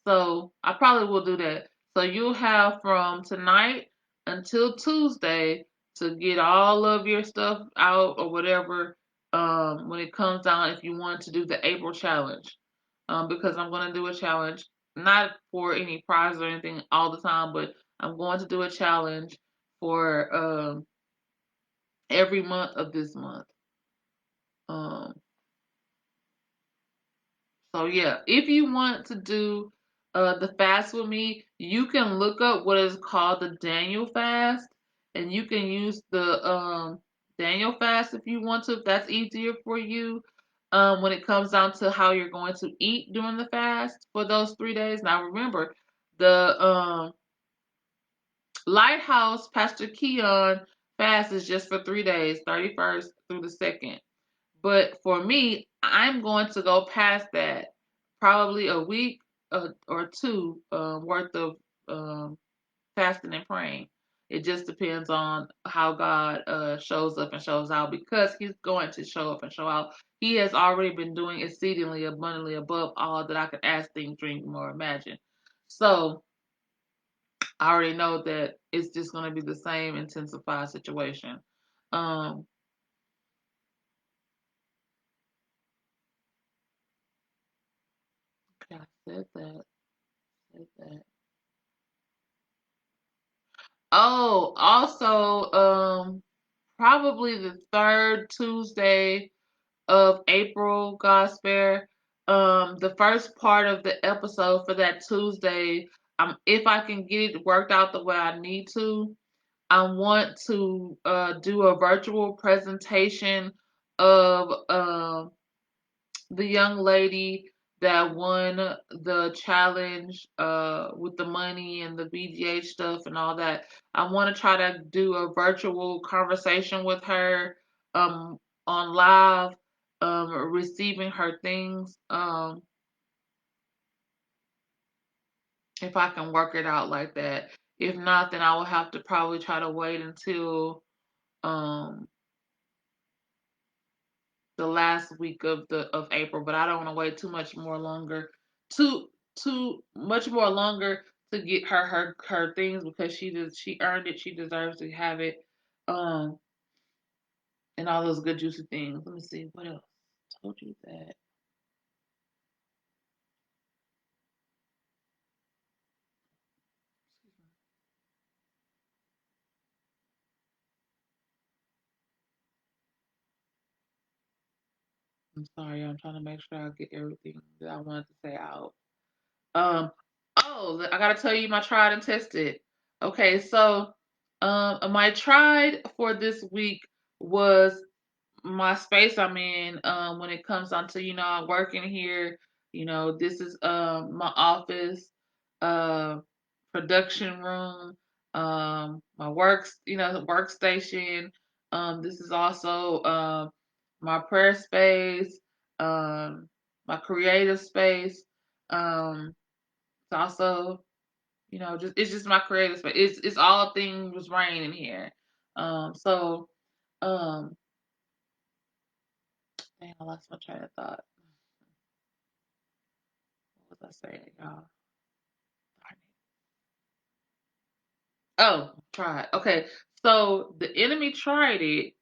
So I probably will do that. So you'll have from tonight until Tuesday to get all of your stuff out or whatever when it comes down if you want to do the April challenge. Because I'm going to do a challenge, not for any prize or anything all the time, but I'm going to do a challenge for every month of this month. Um, So yeah, if you want to do the fast with me, you can look up what is called the Daniel fast, and you can use the Daniel fast if you want to, if that's easier for you. When it comes down to how you're going to eat during the fast for those 3 days. Now remember, the Lighthouse Pastor Keon fast is just for 3 days, 31st through the 2nd. But for me, I'm going to go past that, probably a week or two worth of um, fasting and praying. It just depends on how God shows up and shows out, because He's going to show up and show out. He has already been doing exceedingly abundantly above all that I could ask, think, dream, or imagine. So I already know that it's just going to be the same intensified situation. Um, okay, I said that. Said that. Oh, also, probably the third Tuesday of April, God's Fair. The first part of the episode for that Tuesday, if I can get it worked out the way I need to, I want to do a virtual presentation of the young lady that won the challenge with the money and the VGA stuff and all that. I want to try to do a virtual conversation with her um, on live, receiving her things. If I can work it out like that. If not, then I will have to probably try to wait until um, the last week of the of April, but I don't want to wait too much more longer, too much more longer to get her things because she earned it, she deserves to have it, um, and all those good juicy things. Let me see what else. Told you that. I'm sorry, I'm trying to make sure I get everything that I wanted to say out. Um, oh, I gotta tell you my tried and tested. Okay, so my tried for this week was my space I'm in when it comes down to I'm working here. This is my office, uh production room, my workstation. This is also my prayer space, um my creative space. It's also just it's just my creative space. It's all things rain in here. So um Dang, I lost my train of thought. What was I saying, y'all? Darn it. Oh, tried. Okay, so the enemy tried it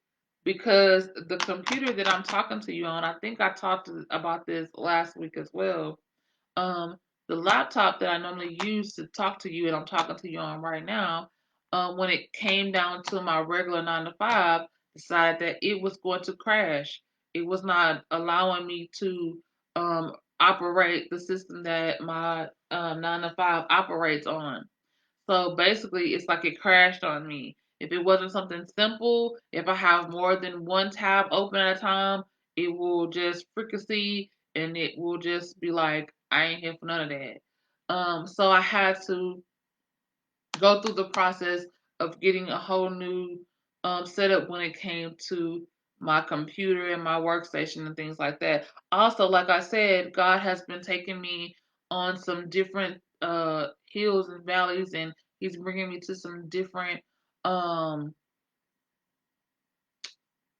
because the computer that I'm talking to you on, I think I about this last week as well. um, the laptop that I normally use to talk to you and I'm talking to you on right now, when it came down to my regular 9 to 5, decided that it was going to crash. It was not allowing me to operate the system that my 9 to 5 operates on. So basically, it's like it crashed on me. If it wasn't something simple, if I have more than one tab open at a time, it will just fricassee and it will just be like, I ain't here for none of that. So I had to go through the process of getting a whole new setup when it came to my computer and my workstation and things like that. Also, like I said, God has been taking me on some different hills and valleys, and He's bringing me to some different. Um,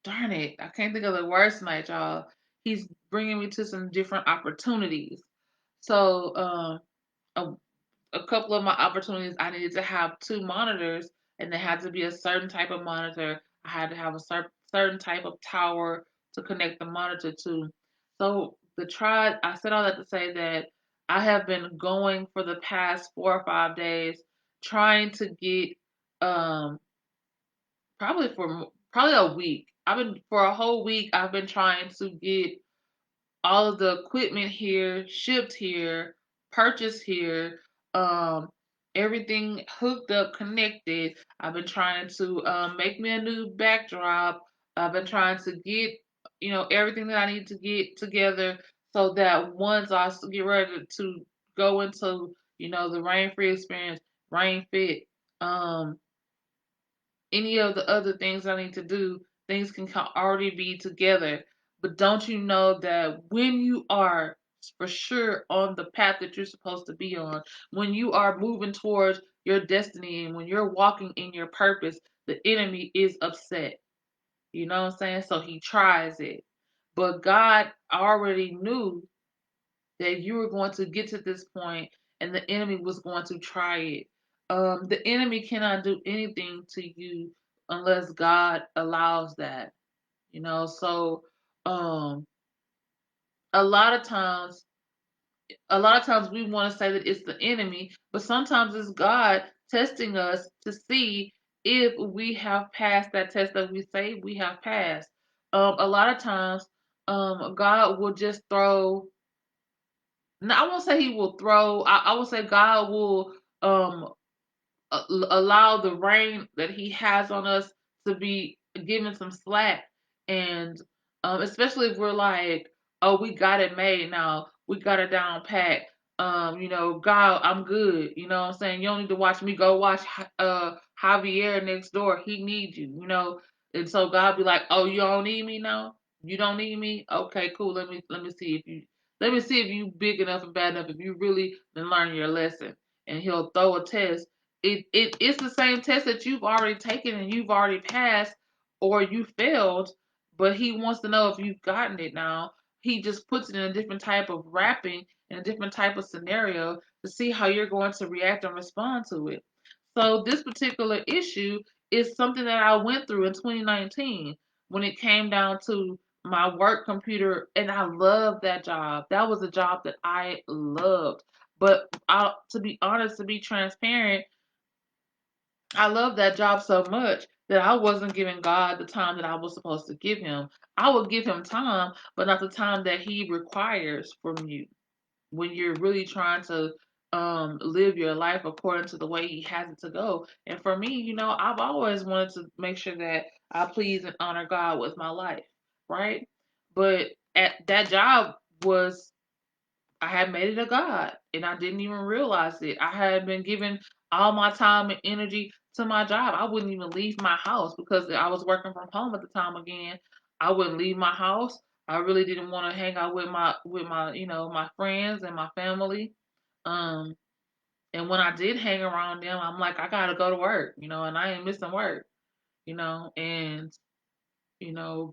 Darn it, I can't think of the words tonight, y'all. He's bringing me to some different opportunities. So, a a couple of my opportunities, I needed to have two monitors, and they had to be a certain type of monitor. I had to have a certain type of tower to connect the monitor to. So I said all that to say that I have been going for the past 4 or 5 days trying to get um probably a week. I've been for a whole week. I've been trying to get all of the equipment here, shipped here, purchased here, um, everything hooked up, connected. I've been trying to make me a new backdrop. I've been trying to get, everything that I need to get together so that once get ready to go into, the rain free experience, rain fit, um, any of the other things I need to do, things can already be together. But don't you know that when you are for sure on the path that you're supposed to be on, when you are moving towards your destiny and when you're walking in your purpose, the enemy is upset. You know what I'm saying? So he tries it. But God already knew that you were going to get to this point and the enemy was going to try it. The enemy cannot do anything to you unless God allows that, So, um, a lot of times, a lot of times we want to say that it's the enemy, but sometimes it's God testing us to see if we have passed that test that we say we have passed. A lot of times, God will just throw Now, I won't say he will throw. I will say God will um allow the rain that he has on us to be given some slack, and especially if we're like, oh, we got it made now, we got it down pat. God, I'm good. You know what I'm saying? You don't need to watch me. Go watch Javier next door. He needs you. And so God be like, oh, you don't need me now. You don't need me. Okay, cool. Let me see if you big enough and bad enough. If you really then learn your lesson, and he'll throw a test. It's the same test that you've already taken and you've already passed, or you failed, but he wants to know if you've gotten it now. He just puts it in a different type of wrapping, in a different type of scenario, to see how you're going to react and respond to it. So this particular issue is something that I went through in 2019 when it came down to my work computer, and I loved that job. That was a job that I loved. But to be honest, to be transparent, I love that job so much that I wasn't giving God the time that I was supposed to give him. I would give him time, but not the time that he requires from you when you're really trying to live your life according to the way he has it to go. And for me, I've always wanted to make sure that I please and honor God with my life, right? But at that job was I had made it a God and I didn't even realize it. I had been giving all my time and energy to my job. I wouldn't even leave my house because I was working from home at the time again. I wouldn't leave my house. I really didn't want to hang out with my friends and my family. Um and when I did hang around them, I'm like, I gotta go to work, and I ain't missing work, and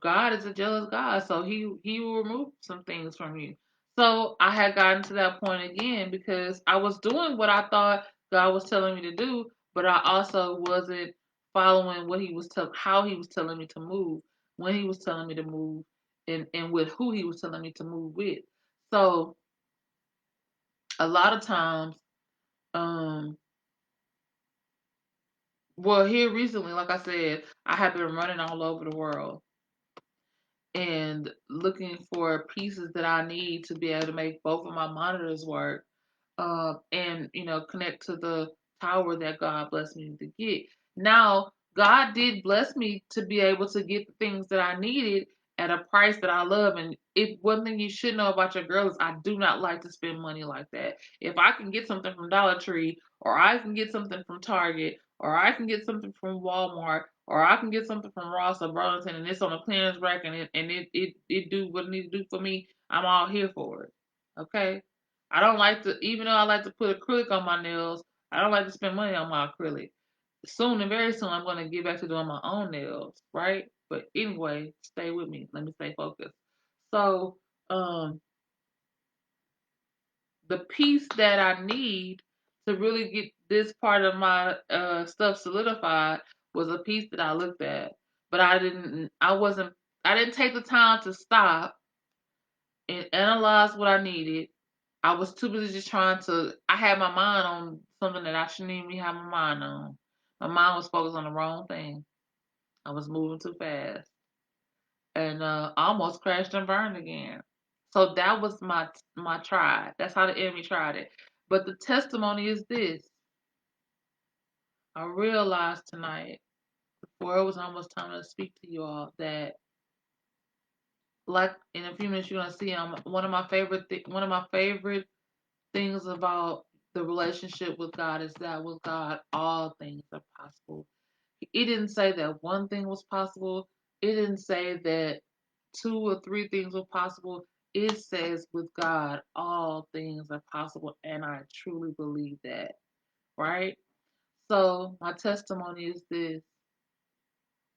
God is a jealous God, so he will remove some things from you. So I had gotten to that point again because I was doing what I thought God was telling me to do, but I also wasn't following what how he was telling me to move, when he was telling me to move, and with who he was telling me to move with. So a lot of times, um, well, here recently, like I said, I have been running all over the world and looking for pieces that I need to be able to make both of my monitors work, and connect to the tower that God blessed me to get. Now, God did bless me to be able to get the things that I needed at a price that I love. And if one thing you should know about your girl is I do not like to spend money like that. If I can get something from Dollar Tree, or I can get something from Target, or I can get something from Walmart, or I can get something from Ross or Burlington, and it's on a clearance rack, and it do what it needs to do for me, I'm all here for it. Okay. I don't like to, even though I like to put acrylic on my nails, I don't like to spend money on my acrylic. Soon and very soon, I'm going to get back to doing my own nails, right? But anyway, stay with me. Let me stay focused. So, the piece that I need to really get this part of my stuff solidified was a piece that I looked at, but I didn't take the time to stop and analyze what I needed. I was too busy just I had my mind on something that I shouldn't even have my mind on. My mind was focused on the wrong thing. I was moving too fast and almost crashed and burned again. So that was my try. That's how the enemy tried it. But the testimony is this. I realized tonight, before it was almost time to speak to you all, that like in a few minutes you're gonna see one of my favorite things about the relationship with God is that with God, all things are possible. It didn't say that one thing was possible. It didn't say that two or three things were possible. It says with God, all things are possible. And I truly believe that, right? So, my testimony is this.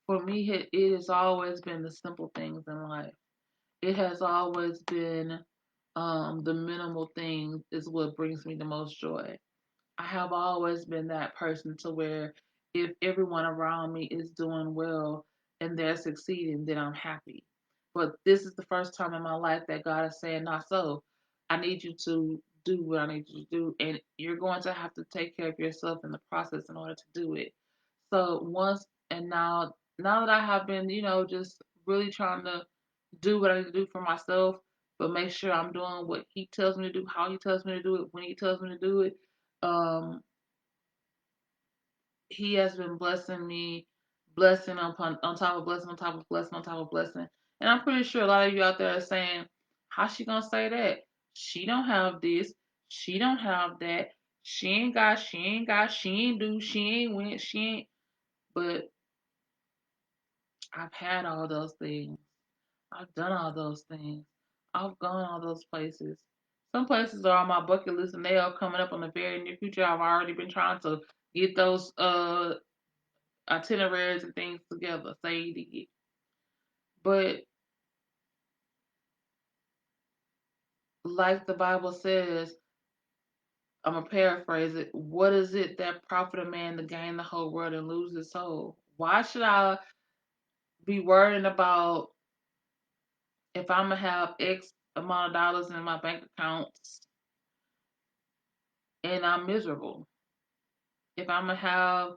For me, it has always been the simple things in life. It has always been the minimal things is what brings me the most joy. I have always been that person to where if everyone around me is doing well and they're succeeding, then I'm happy. But this is the first time in my life that God is saying, not so. I need you to do what I need you to do, and you're going to have to take care of yourself in the process in order to do it. So now that I have been, just really trying to do what I need to do for myself, but make sure I'm doing what he tells me to do, how he tells me to do it, when he tells me to do it. Um, he has been blessing me, blessing on top of blessing, on top of blessing, on top of blessing. And I'm pretty sure a lot of you out there are saying, "How's she gonna say that? She don't have this, she don't have that, she ain't do, she ain't went, she ain't." But I've had all those things. I've done all those things. I've gone all those places. Some places are on my bucket list and they are coming up in the very near future. I've already been trying to get those itineraries and things together. Say to get. But like the Bible says, I'm gonna paraphrase it. What is it that profit a man to gain the whole world and lose his soul? Why should I be worrying about if I'm gonna have X amount of dollars in my bank accounts and I'm miserable? If I'm gonna have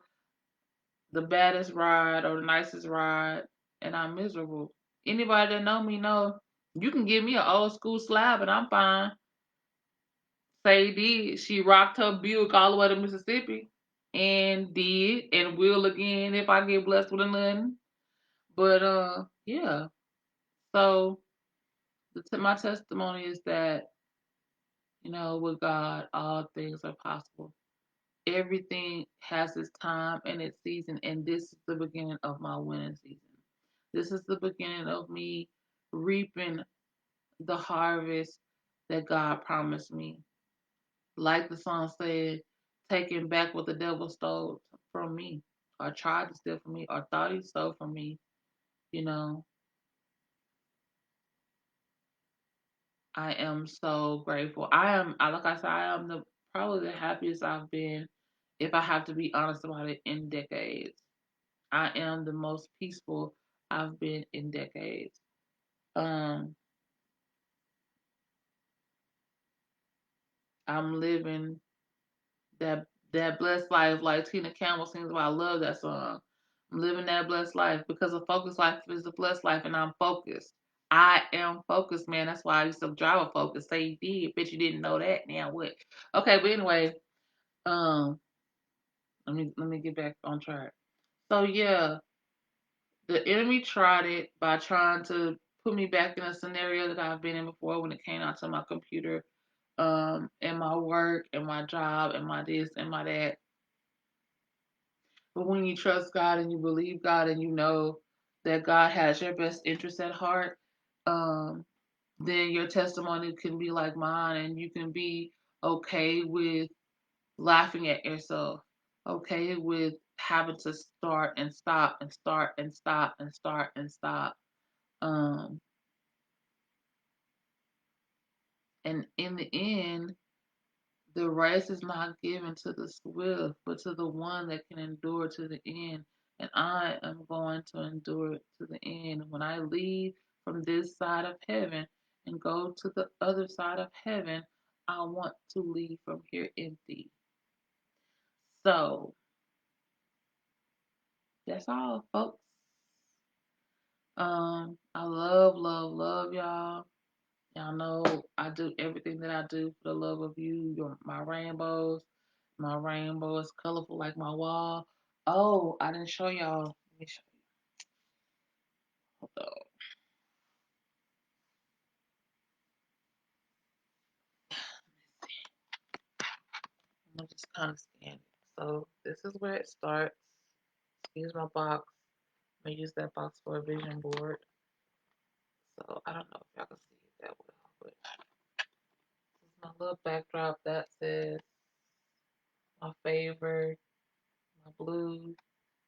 the baddest ride or the nicest ride and I'm miserable. Anybody that know me know you can give me an old school slab and I'm fine. Say did. She rocked her Buick all the way to Mississippi and did and will again if I get blessed with a nothing. But yeah. So my testimony is that, with God all things are possible. Everything has its time and its season, and this is the beginning of my winning season. This is the beginning of me reaping the harvest that God promised me. Like the song said, taking back what the devil stole from me, or tried to steal from me, or thought he stole from me. You know, I am so grateful. Like I said, I am probably the happiest I've been, if I have to be honest about it, in decades. I am the most peaceful I've been in decades. Um, I'm living that that blessed life like Tina Campbell sings about. I love that song. I'm living that blessed life because a focused life is a blessed life, and I'm focused. I am focused, man. That's why I used to drive a Focus. Say you did, bet you didn't know that. Now what? Okay, but anyway, um, let me get back on track. So yeah, the enemy tried it by trying to put me back in a scenario that I've been in before when it came out to my computer, and my work and my job and my this and my that. But when you trust God and you believe God and you know that God has your best interest at heart, um, then your testimony can be like mine and you can be okay with laughing at yourself, okay with having to start and stop and start and stop and start and stop. Um, and in the end, the race is not given to the swift, but to the one that can endure to the end. And I am going to endure to the end. When I leave from this side of heaven and go to the other side of heaven, I want to leave from here empty. So that's all, folks. I love, love, love y'all. Y'all know I do everything that I do for the love of you. My rainbows. My rainbow is colorful like my wall. Oh, I didn't show y'all. Let me show you. Hold on. I'm gonna just kind of scan it. So this is where it starts. Here's my box. I'm gonna use that box for a vision board. So I don't know if y'all can see it that well, but this is my little backdrop that says my favorite, my blue,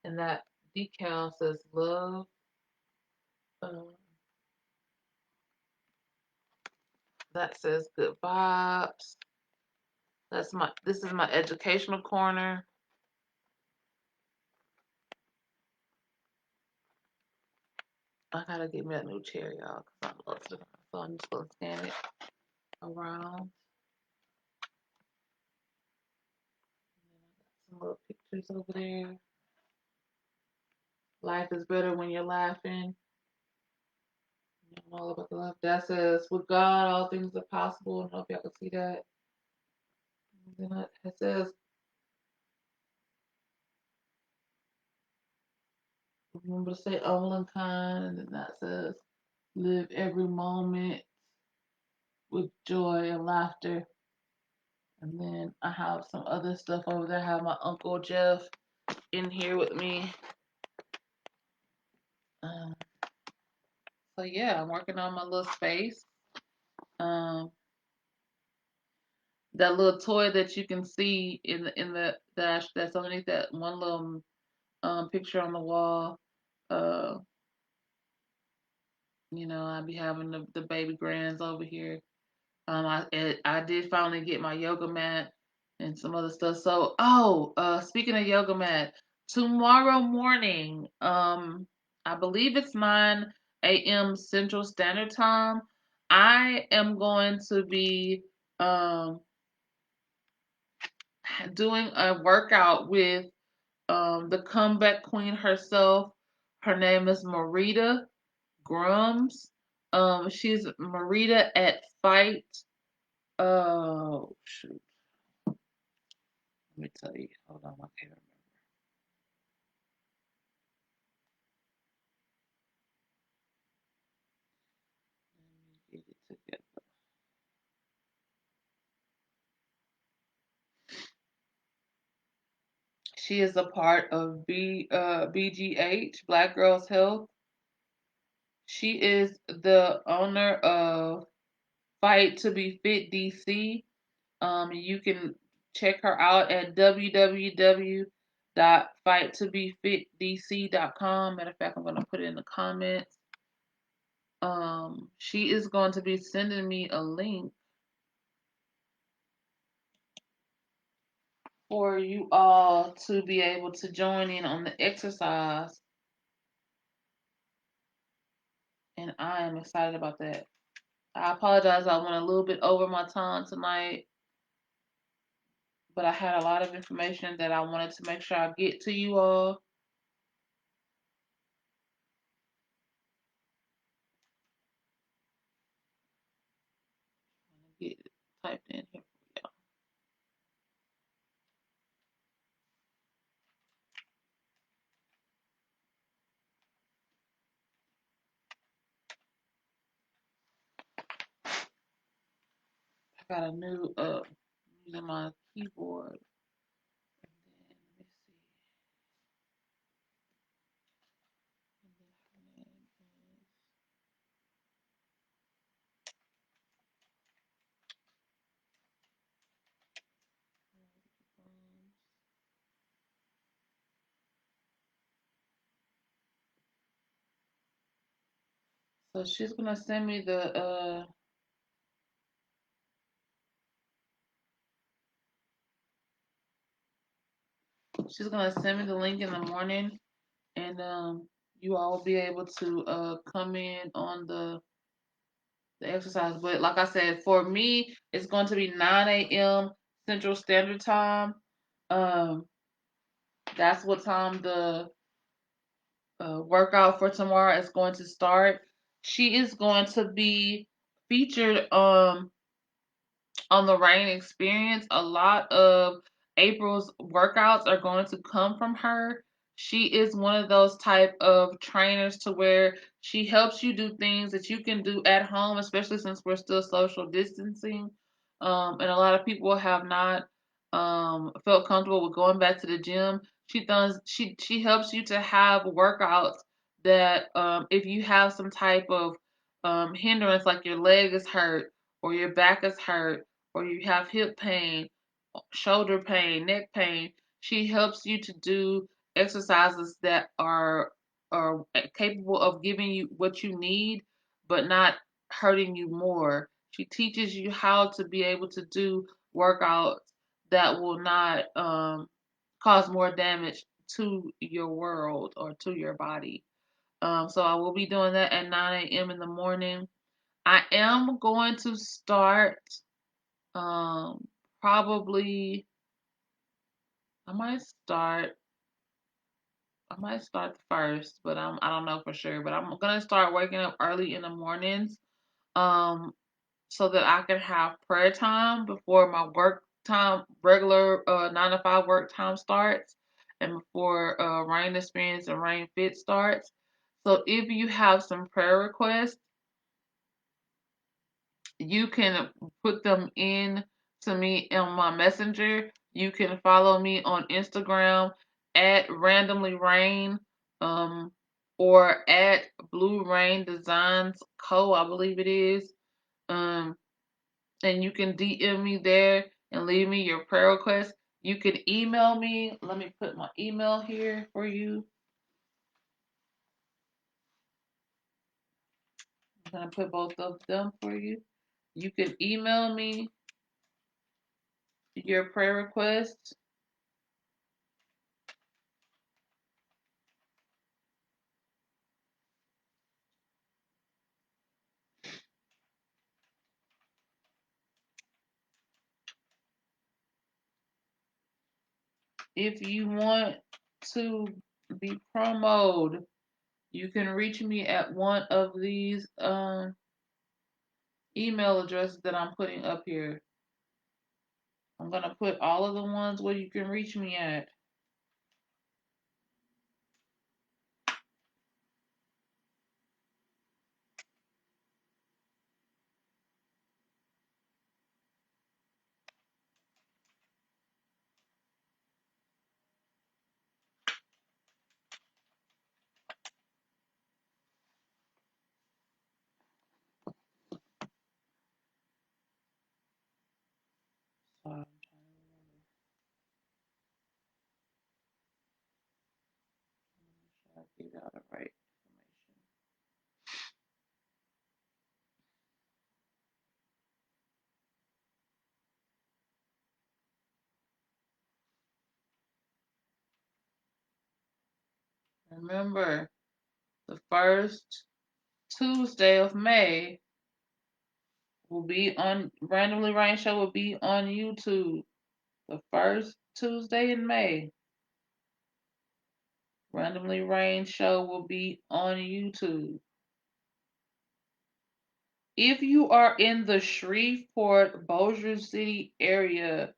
and that decal says love. Um, that says good vibes. This is my educational corner. I gotta get me a new chair, y'all, because I'm lost in my phone. I'm just gonna scan it around. Some little pictures over there. Life is better when you're laughing. I'm all about the life. That says, with God, all things are possible. I don't know if y'all can see that. And then it says, remember to stay humble and kind. And then that says, live every moment with joy and laughter. And then I have some other stuff over there. I have my Uncle Jeff in here with me. Um, so yeah, I'm working on my little space. Um, that little toy that you can see in the dash that's underneath that one little picture on the wall. Uh, I be having the baby grands over here. I did finally get my yoga mat and some other stuff. So, speaking of yoga mat, tomorrow morning, I believe it's 9 a.m. Central Standard Time. I am going to be um doing a workout with the comeback queen herself. Her name is Marita Grums. She's Marita at Fight. Oh shoot, let me tell you. Hold on, I can't remember. Let me get it together. She is a part of BGH, Black Girls Health. She is the owner of Fight to Be Fit DC. You can check her out at www.fighttobefitdc.com. Matter of fact, I'm going to put it in the comments. She is going to be sending me a link for you all to be able to join in on the exercise, and I am excited about that. I apologize, I went a little bit over my time tonight, but I had a lot of information that I wanted to make sure I get to you all. Get it typed in here for y'all. I got a new using my keyboard. And then let me see. And then her name is so she's gonna send me the link in the morning, and you all will be able to come in on the exercise. But like I said, for me, it's going to be 9 a.m. Central Standard Time. Um, that's what time the workout for tomorrow is going to start. She is going to be featured on the Rain Experience. A lot of April's workouts are going to come from her. She is one of those type of trainers to where she helps you do things that you can do at home, especially since we're still social distancing. And a lot of people have not felt comfortable with going back to the gym. She helps you to have workouts that if you have some type of hindrance, like your leg is hurt or your back is hurt or you have hip pain, shoulder pain, neck pain, she helps you to do exercises that are capable of giving you what you need, but not hurting you more. She teaches you how to be able to do workouts that will not cause more damage to your world or to your body. So I will be doing that at 9 a.m. in the morning. I am going to start um, probably I might start I might start the first, but I don't know for sure. But I'm gonna start waking up early in the mornings, um, so that I can have prayer time before my work time, regular 9 to 5 work time starts, and before Rain Experience and Rain Fit starts. So if you have some prayer requests, you can put them in to me on my messenger. You can follow me on Instagram at randomly rain, um, or at Blue Rain Designs Co. I believe it is. Um, and you can DM me there and leave me your prayer request. You can email me. Let me put my email here for you. I'm gonna put both of them for you. You can email me your prayer requests. If you want to be promoted, you can reach me at one of these email addresses that I'm putting up here. I'm gonna put all of the ones where you can reach me at. So I'm trying to get out the right information. Remember, the first Tuesday of May will be on Randomly Rain Show will be on YouTube. The first Tuesday in May, Randomly Rain Show will be on YouTube. If you are in the Shreveport, Bossier City area,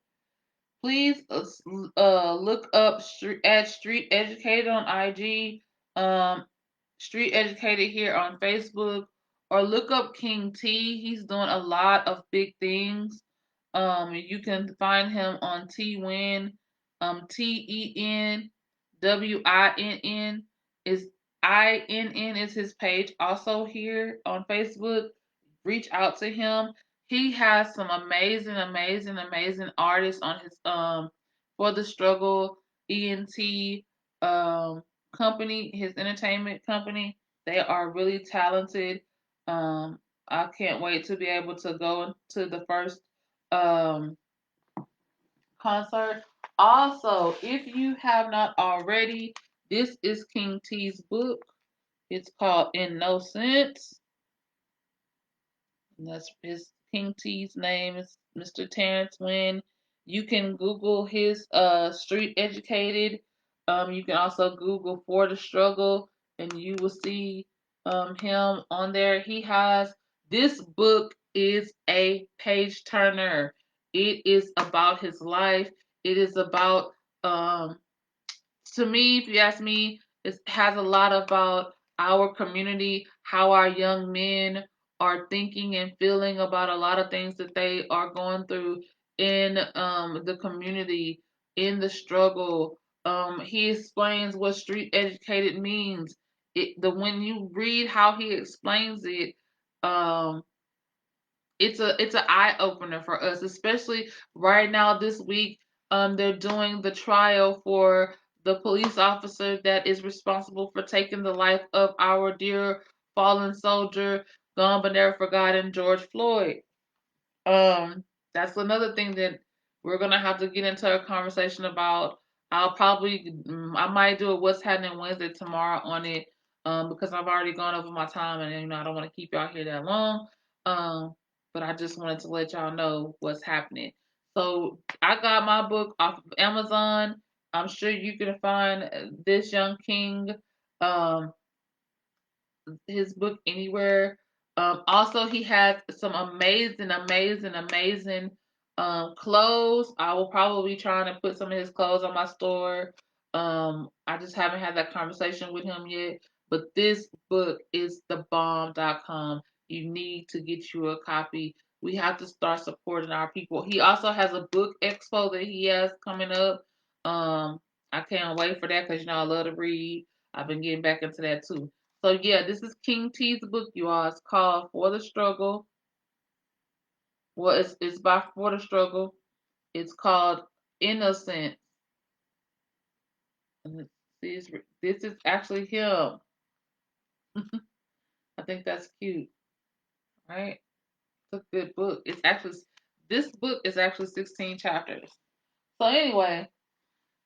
please look up Street Educated on IG, um, Street Educated here on Facebook, or look up King T. He's doing a lot of big things. You can find him on TWin, TENWINN is INN is his page. Also here on Facebook, reach out to him. He has some amazing, amazing, amazing artists on his For the Struggle ENT company, his entertainment company. They are really talented. Um, I can't wait to be able to go to the first um concert. Also, if you have not already, this is King T's book. It's called In No Sense. And that's his King T's name is Mr. Terrence Wynn. You can Google his Street Educated. You can also Google For the Struggle, and you will see him on there. He has this book is a page turner. It is about his life. It is about to me, if you ask me, it has a lot about our community, how our young men are thinking and feeling about a lot of things that they are going through in the community, in the struggle. He explains what street educated means. When you read how he explains it, um, it's an eye opener for us, especially right now this week. They're doing the trial for the police officer that is responsible for taking the life of our dear fallen soldier, gone but never forgotten, George Floyd. Um, that's another thing that we're gonna have to get into a conversation about. I might do a What's Happening Wednesday tomorrow on it, because I've already gone over my time and I don't want to keep y'all here that long. But I just wanted to let y'all know what's happening. So I got my book off of Amazon. I'm sure you can find this young king, um, his book anywhere. Also, he has some amazing clothes. I will probably be trying to put some of his clothes on my store. I just haven't had that conversation with him yet. But this book is the bomb.com. You need to get you a copy. We have to start supporting our people. He also has a book expo that he has coming up. I can't wait for that because I love to read. I've been getting back into that too. So yeah, this is King T's book, you all. It's called For the Struggle. Well, it's by For the Struggle. It's called Innocence. And this is actually him. I think that's cute, right? It's a good book. It's actually this book is actually 16 chapters. So anyway,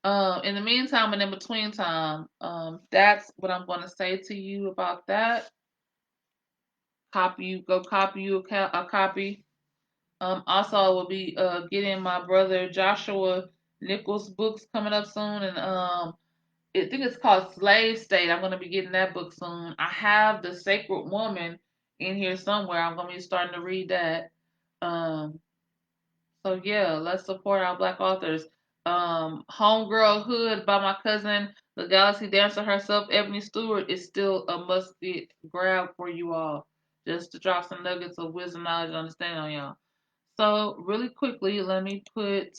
in the meantime and in between time, that's what I'm going to say to you about that. Copy you a copy. Also, I will be getting my brother Joshua Nichols' books coming up soon, and I think it's called Slave State. I'm going to be getting that book soon. I have The Sacred Woman in here somewhere. I'm going to be starting to read that. Um, so yeah, let's support our Black authors. Homegirl Hood by my cousin, the Galaxy Dancer herself, Ebony Stewart, is still a must get grab for you all. Just to drop some nuggets of wisdom, knowledge, and understanding on y'all. So really quickly, let me put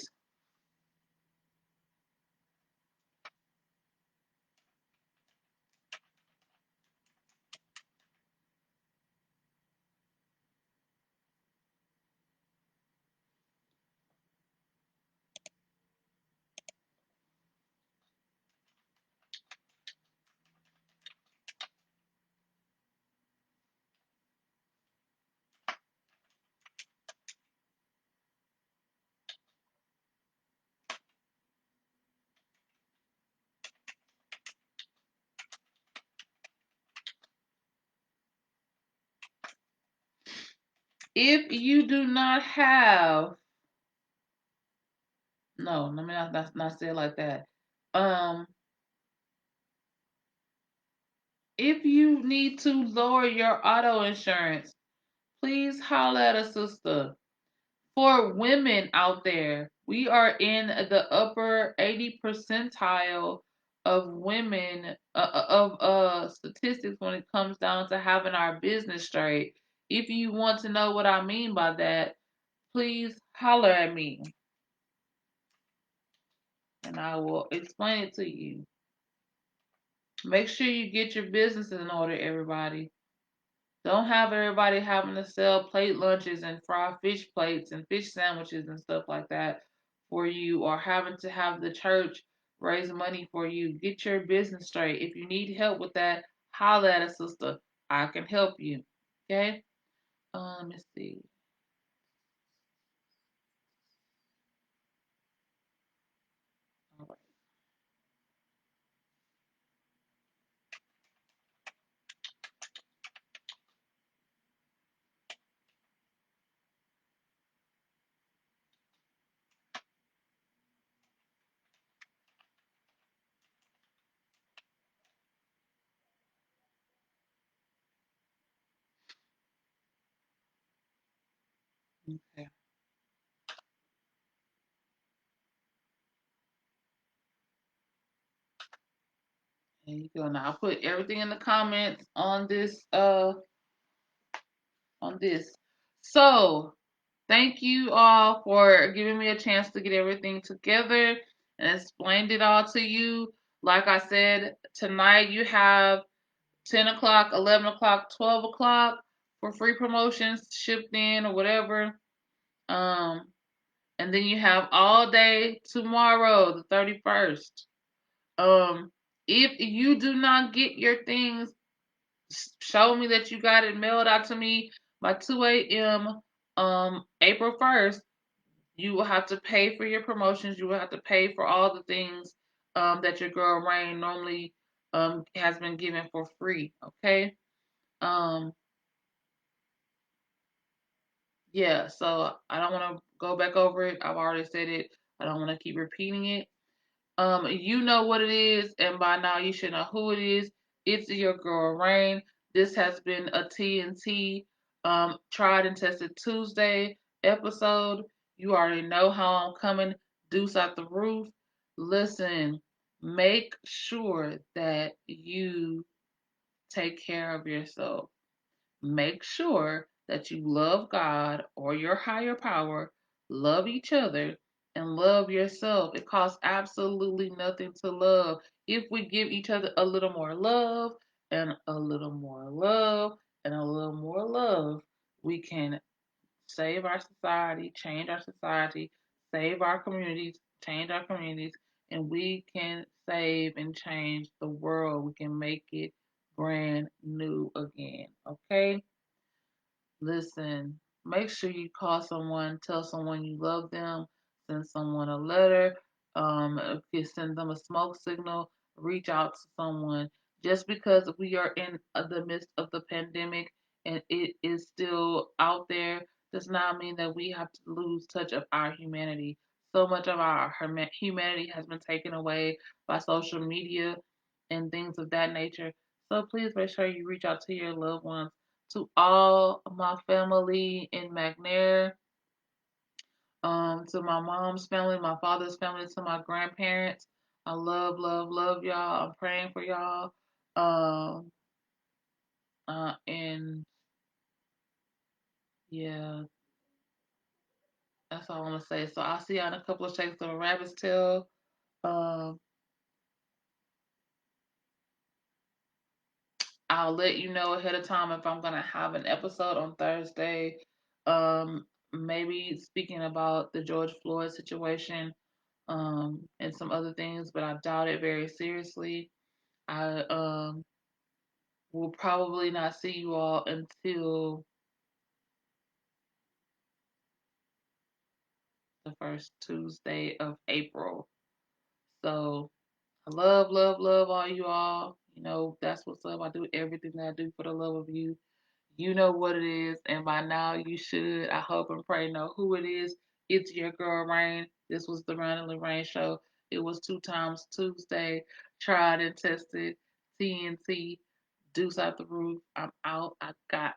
if you do not have no, let me not say it like that. Um, if you need to lower your auto insurance, please holler at a sister. For women out there, we are in the upper 80 percentile of women of statistics when it comes down to having our business straight. If you want to know what I mean by that, please holler at me and I will explain it to you. Make sure you get your business in order, everybody. Don't have everybody having to sell plate lunches and fried fish plates and fish sandwiches and stuff like that for you, or having to have the church raise money for you. Get your business straight. If you need help with that, holler at a sister. I can help you. Okay? Let me see. All right. Okay. There you go. Now I'll put everything in the comments on this. So thank you all for giving me a chance to get everything together and explained it all to you. Like I said, tonight you have 10 o'clock, 11 o'clock, 12 o'clock for free promotions shipped in or whatever. Um, and then you have all day tomorrow, the 31st. Um, if you do not get your things, show me that you got it mailed out to me by 2 a.m. April 1st. You will have to pay for your promotions. You will have to pay for all the things that your girl Rain normally has been given for free. Okay. Um, yeah. So I don't want to go back over it. I've already said it. I don't want to keep repeating it. You know what it is, and by now you should know who it is. It's your girl Rain. This has been a TNT tried and tested Tuesday episode. You already know how I'm coming. Deuce out the roof. Listen, make sure that you take care of yourself. Make sure that you love God or your higher power, love each other, and love yourself. It costs absolutely nothing to love. If we give each other a little more love and a little more love and a little more love, we can save our society, change our society, save our communities, change our communities, and we can save and change the world. We can make it brand new again. Okay? Listen, make sure you call someone, tell someone you love them, send someone a letter, if you send them a smoke signal, reach out to someone. Just because we are in the midst of the pandemic and it is still out there does not mean that we have to lose touch of our humanity. So much of our humanity has been taken away by social media and things of that nature. So please make sure you reach out to your loved ones, to all my family in McNair, to my mom's family, my father's family, to my grandparents. I love, love, love y'all. I'm praying for y'all. Um, and yeah, that's all I'm gonna say. So I'll see y'all in a couple of shakes of a rabbit's tail. Um, I'll let you know ahead of time if I'm gonna have an episode on Thursday. Maybe speaking about the George Floyd situation, and some other things, but I doubt it very seriously. I will probably not see you all until the first Tuesday of April. So I love, love, love all you all. You know, that's what's up. I do everything that I do for the love of you. You know what it is, and by now you should, I hope and pray, know who it is. It's your girl Rain. This was the Randomly Rain Show. It was 2 times Tuesday, tried and tested, TNT, Deuce out the roof. I'm out. I got